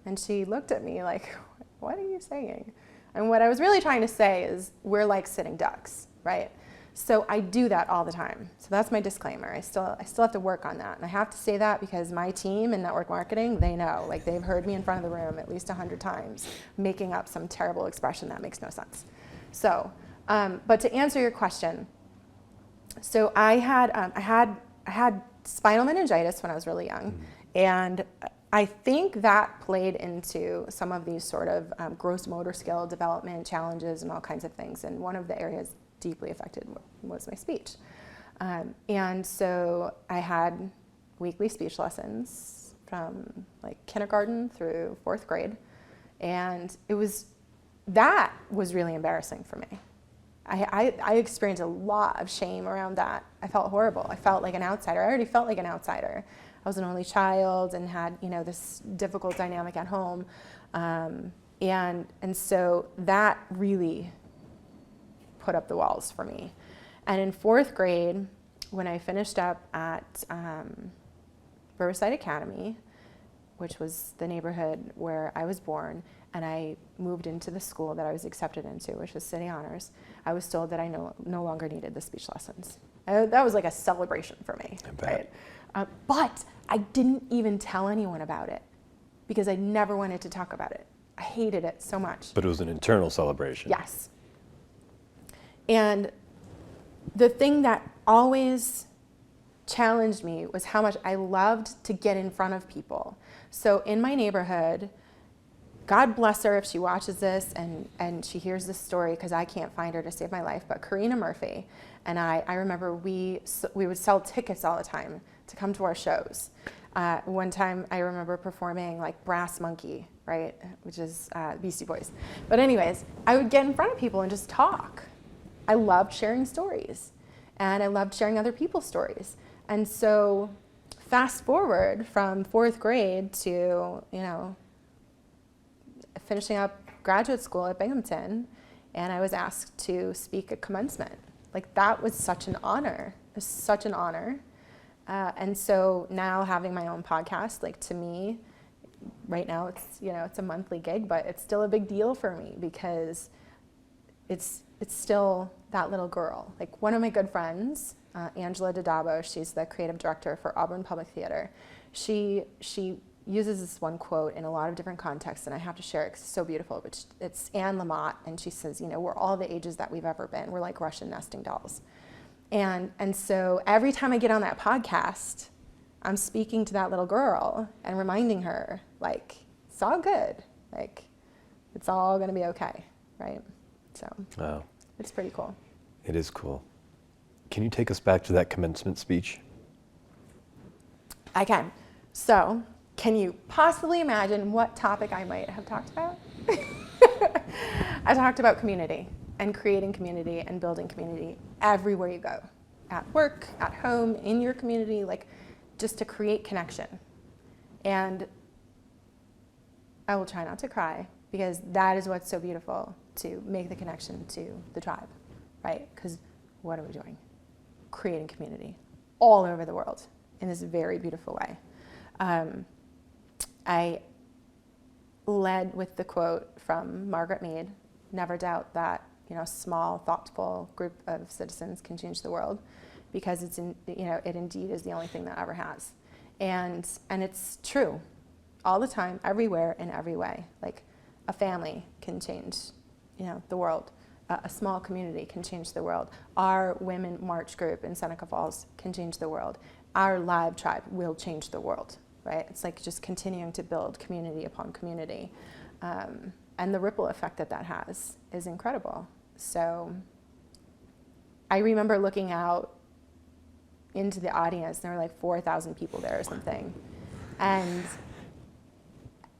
And she looked at me like, what are you saying? And what I was really trying to say is, we're like sitting ducks, right? So I do that all the time. So that's my disclaimer. I still have to work on that. And I have to say that because my team in network marketing, they know. They've heard me in front of the room at least 100 times making up some terrible expression that makes no sense. So, but to answer your question, so I had spinal meningitis when I was really young. And I think that played into some of these sort of gross motor skill development challenges and all kinds of things. And one of the areas deeply affected was my speech. And so I had weekly speech lessons from kindergarten through 4th grade. And that was really embarrassing for me. I experienced a lot of shame around that. I felt horrible. I felt like an outsider. I already felt like an outsider. I was an only child and had, this difficult dynamic at home. And so that really put up the walls for me. And in 4th grade, when I finished up at Riverside Academy, which was the neighborhood where I was born, and I moved into the school that I was accepted into, which was City Honors, I was told that I no longer needed the speech lessons. That was like a celebration for me, right? But I didn't even tell anyone about it because I never wanted to talk about it. I hated it so much. But it was an internal celebration. Yes. And the thing that always challenged me was how much I loved to get in front of people. So in my neighborhood, God bless her if she watches this and she hears this story, because I can't find her to save my life, but Karina Murphy and I remember we would sell tickets all the time to come to our shows. One time I remember performing like Brass Monkey, right, which is Beastie Boys. But anyways, I would get in front of people and just talk. I loved sharing stories, and I loved sharing other people's stories. And so fast forward from 4th grade to, finishing up graduate school at Binghamton, and I was asked to speak at commencement. Like, that was such an honor. It was such an honor. And so now having my own podcast, like, to me, right now it's a monthly gig, but it's still a big deal for me because it's still that little girl. Like, one of my good friends, Angela Dadabo, she's the creative director for Auburn Public Theater. She uses this one quote in a lot of different contexts, and I have to share it because it's so beautiful. But it's Anne Lamott, and she says, we're all the ages that we've ever been. We're like Russian nesting dolls. And so every time I get on that podcast, I'm speaking to that little girl and reminding her, like, it's all good. Like, it's all going to be okay, right? So wow. It's pretty cool. It is cool. Can you take us back to that commencement speech? I can. So, can you possibly imagine what topic I might have talked about? I talked about community and creating community and building community everywhere you go. At work, at home, in your community, like, just to create connection. And I will try not to cry, because that is what's so beautiful, to make the connection to the tribe, right? Because what are we doing? Creating community all over the world in this very beautiful way. I led with the quote from Margaret Mead, "Never doubt that a small, thoughtful group of citizens can change the world, because it indeed is the only thing that ever has." And it's true, all the time, everywhere, in every way. Like, a family can change, the world. A small community can change the world. Our Women March group in Seneca Falls can change the world. Our Live Tribe will change the world, right? It's like just continuing to build community upon community. And the ripple effect that has is incredible. So I remember looking out into the audience, and there were like 4,000 people there or something. And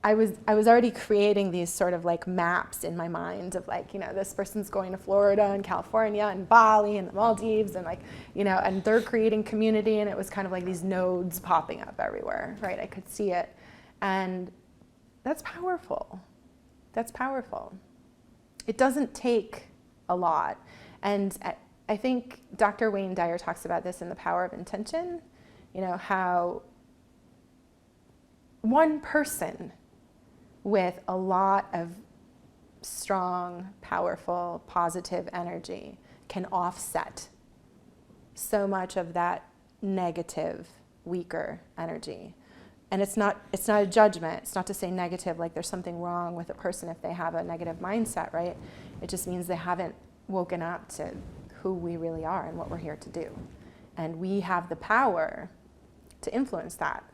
I was already creating these sort of like maps in my mind of like, this person's going to Florida and California and Bali and the Maldives, and like, and they're creating community, and it was kind of like these nodes popping up everywhere, right? I could see it. And that's powerful. That's powerful. It doesn't take a lot. And I think Dr. Wayne Dyer talks about this in The Power of Intention, how one person with a lot of strong, powerful, positive energy can offset so much of that negative, weaker energy. And it's not a judgment. It's not to say negative, like there's something wrong with a person if they have a negative mindset, right? It just means they haven't woken up to who we really are and what we're here to do. And we have the power to influence that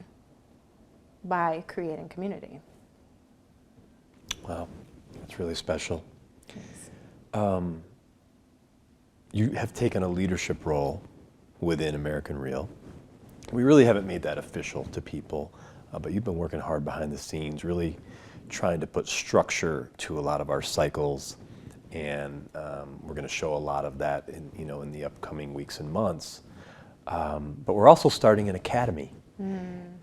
by creating community. Wow, that's really special. You have taken a leadership role within American Real. We really haven't made that official to people, but you've been working hard behind the scenes, really trying to put structure to a lot of our cycles, and we're going to show a lot of that in the upcoming weeks and months. But we're also starting an academy,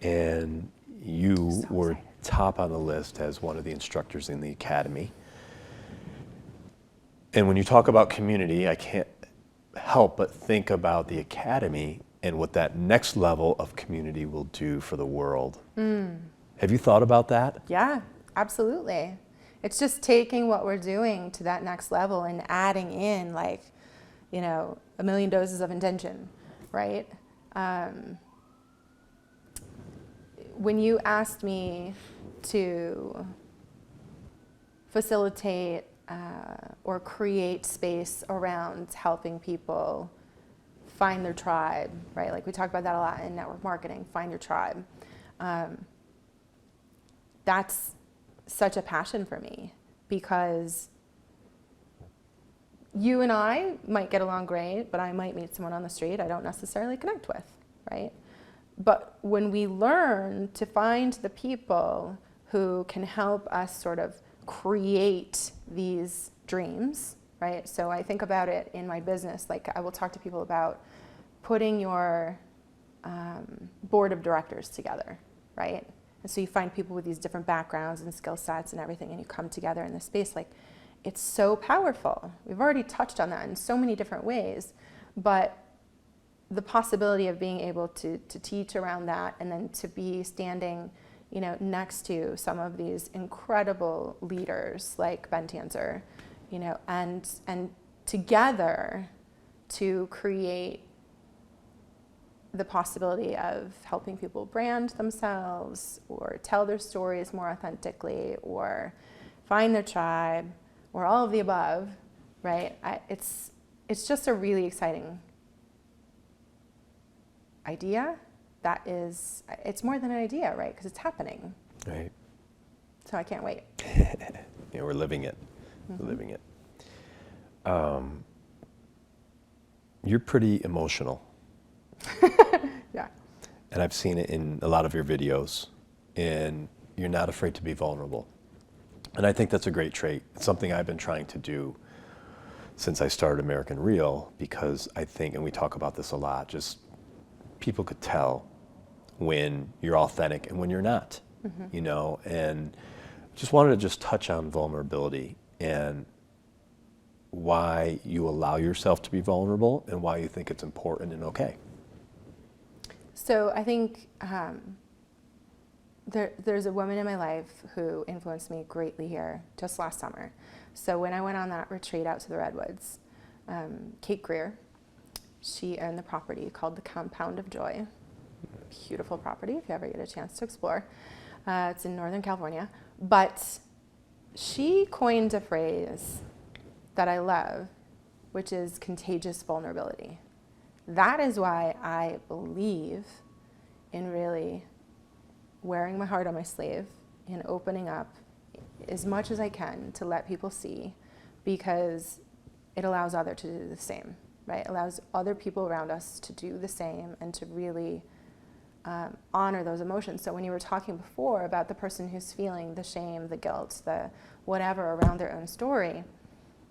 and you were top on the list as one of the instructors in the academy. And when you talk about community, I can't help but think about the academy and what that next level of community will do for the world. Have you thought about that? Yeah, absolutely. It's just taking what we're doing to that next level and adding in, like, you know, 1 million doses of intention, right? When you asked me to facilitate or create space around helping people find their tribe, right? Like we talk about that a lot in network marketing, find your tribe. That's such a passion for me, because you and I might get along great, but I might meet someone on the street I don't necessarily connect with, right? But when we learn to find the people who can help us sort of create these dreams, right? So I think about it in my business, like I will talk to people about putting your board of directors together, right? And so you find people with these different backgrounds and skill sets and everything, and you come together in this space. Like, it's so powerful. We've already touched on that in so many different ways, but the possibility of being able to teach around that, and then to be standing, you know, next to some of these incredible leaders like Ben Tanzer, you know, and together to create the possibility of helping people brand themselves or tell their stories more authentically or find their tribe or all of the above, right? It's just a really exciting idea. It's more than an idea, right? Because it's happening. Right. So I can't wait. Yeah, we're living it. Mm-hmm. We're living it. You're pretty emotional. Yeah. And I've seen it in a lot of your videos, and you're not afraid to be vulnerable. And I think that's a great trait. It's something I've been trying to do since I started American Real, because I think, and we talk about this a lot, just people could tell when you're authentic and when you're not, mm-hmm. you know, and just wanted to just touch on vulnerability and why you allow yourself to be vulnerable and why you think it's important and okay. So I think there's a woman in my life who influenced me greatly here just last summer. So when I went on that retreat out to the Redwoods, Kate Greer, she owned the property called the Compound of Joy. Beautiful property if you ever get a chance to explore. It's in Northern California. But she coined a phrase that I love, which is contagious vulnerability. That is why I believe in really wearing my heart on my sleeve and opening up as much as I can to let people see, because it allows others to do the same, right? It allows other people around us to do the same and to really honor those emotions. So when you were talking before about the person who's feeling the shame, the guilt, the whatever around their own story,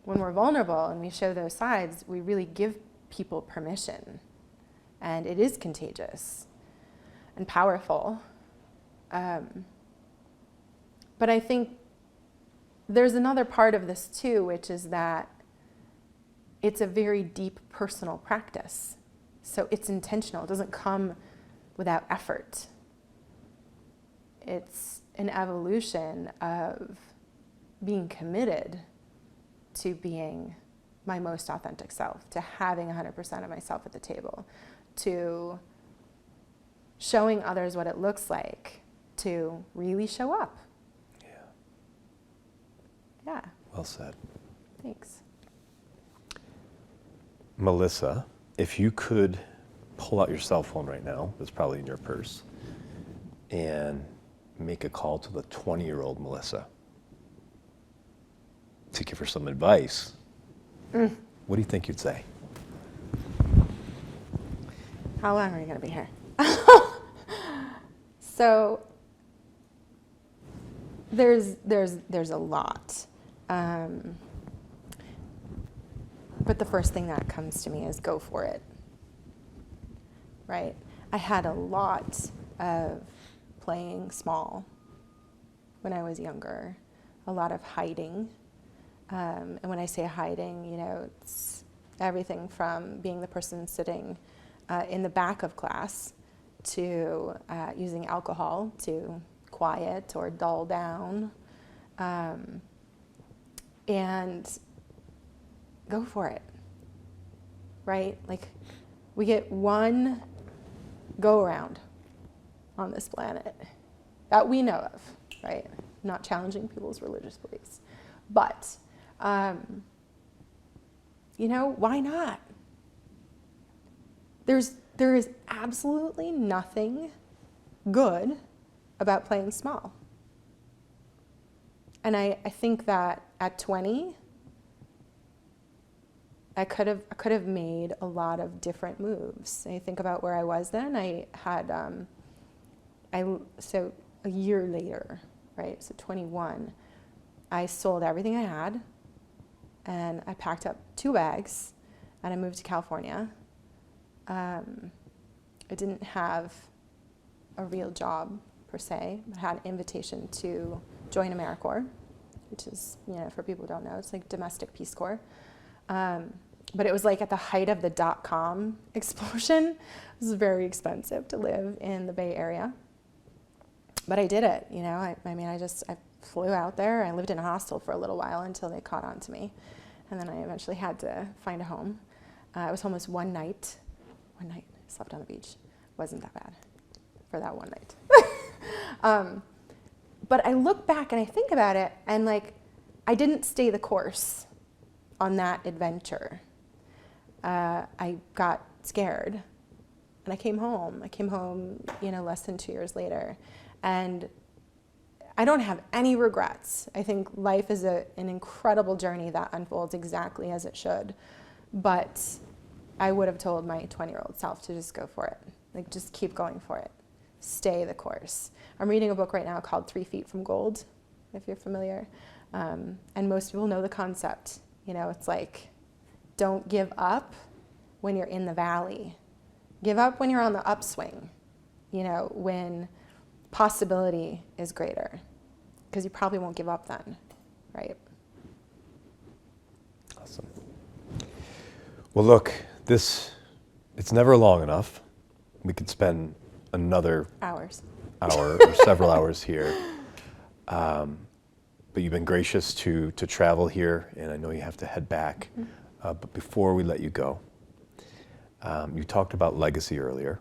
when we're vulnerable and we show those sides, we really give people permission, and it is contagious and powerful. But I think there's another part of this too, which is that it's a very deep personal practice. So it's intentional. It doesn't come without effort. It's an evolution of being committed to being my most authentic self, to having 100% of myself at the table, to showing others what it looks like to really show up. Yeah. Yeah. Well said. Thanks. Melissa, if you could pull out your cell phone right now, it's probably in your purse, and make a call to the 20-year-old Melissa to give her some advice, what do you think you'd say? How long are you going to be here? So there's a lot. But the first thing that comes to me is go for it, right? I had a lot of playing small when I was younger, a lot of hiding. And when I say hiding, you know, it's everything from being the person sitting in the back of class to using alcohol to quiet or dull down, and go for it, right? Like, we get one go around on this planet that we know of, right? Not challenging people's religious beliefs, but you know, why not? There is absolutely nothing good about playing small. And I think that at 20, I could have made a lot of different moves. I think about where I was then. I had, so a year later, right, so 21, I sold everything I had, and I packed up 2 bags, and I moved to California. I didn't have a real job per se, but had an invitation to join AmeriCorps, which is, you know, for people who don't know, it's like domestic Peace Corps. But it was like at the height of the .com explosion. It was very expensive to live in the Bay Area. But I did it, you know. I mean, I flew out there. I lived in a hostel for a little while until they caught on to me. And then I eventually had to find a home. I was homeless one night. I slept on the beach. Wasn't that bad for that one night. But I look back and I think about it, and like, I didn't stay the course on that adventure. I got scared, and I came home. You know, less than 2 years later, and I don't have any regrets. I think life is an incredible journey that unfolds exactly as it should, but I would have told my 20-year-old self to just go for it. Like, just keep going for it. Stay the course. I'm reading a book right now called 3 Feet from Gold, if you're familiar, and most people know the concept. You know, it's like, don't give up when you're in the valley. Give up when you're on the upswing, you know, when possibility is greater, because you probably won't give up then, right? Awesome. Well, look, it's never long enough. We could spend another hour or several hours here. But you've been gracious to travel here, and I know you have to head back. Mm-hmm. But before we let you go, you talked about legacy earlier,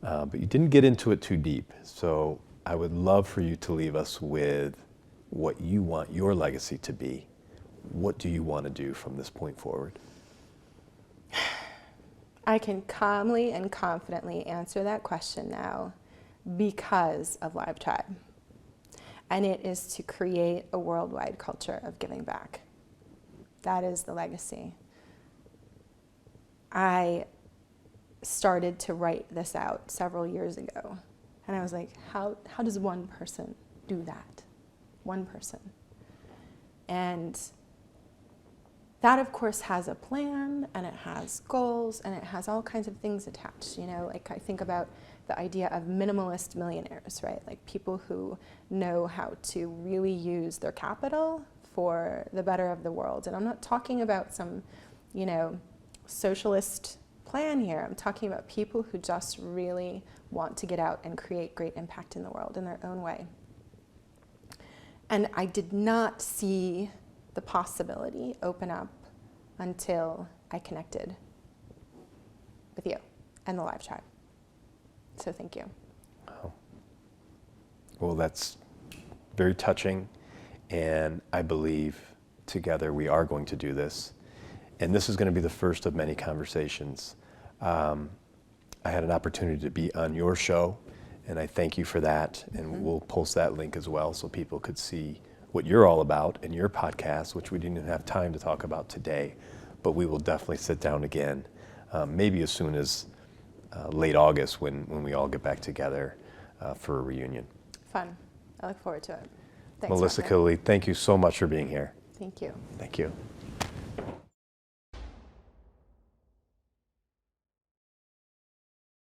but you didn't get into it too deep. So I would love for you to leave us with what you want your legacy to be. What do you want to do from this point forward? I can calmly and confidently answer that question now because of Live Tribe. And it is to create a worldwide culture of giving back. That is the legacy. I started to write this out several years ago. And I was like, how does one person do that? One person. And that, of course, has a plan, and it has goals, and it has all kinds of things attached. You know, like, I think about the idea of minimalist millionaires, right? Like, people who know how to really use their capital for the better of the world. And I'm not talking about some, you know, socialist plan here. I'm talking about people who just really want to get out and create great impact in the world in their own way. And I did not see the possibility open up until I connected with you and the Live Tribe. So thank you. Wow. Well, that's very touching, and I believe together we are going to do this. And this is going to be the first of many conversations. I had an opportunity to be on your show, and I thank you for that. And we'll post that link as well so people could see what you're all about in your podcast, which we didn't even have time to talk about today. But we will definitely sit down again, maybe as soon as late August when we all get back together for a reunion. Fun. I look forward to it. Thanks, Melissa Killeleagh, thank you so much for being here. Thank you. Thank you.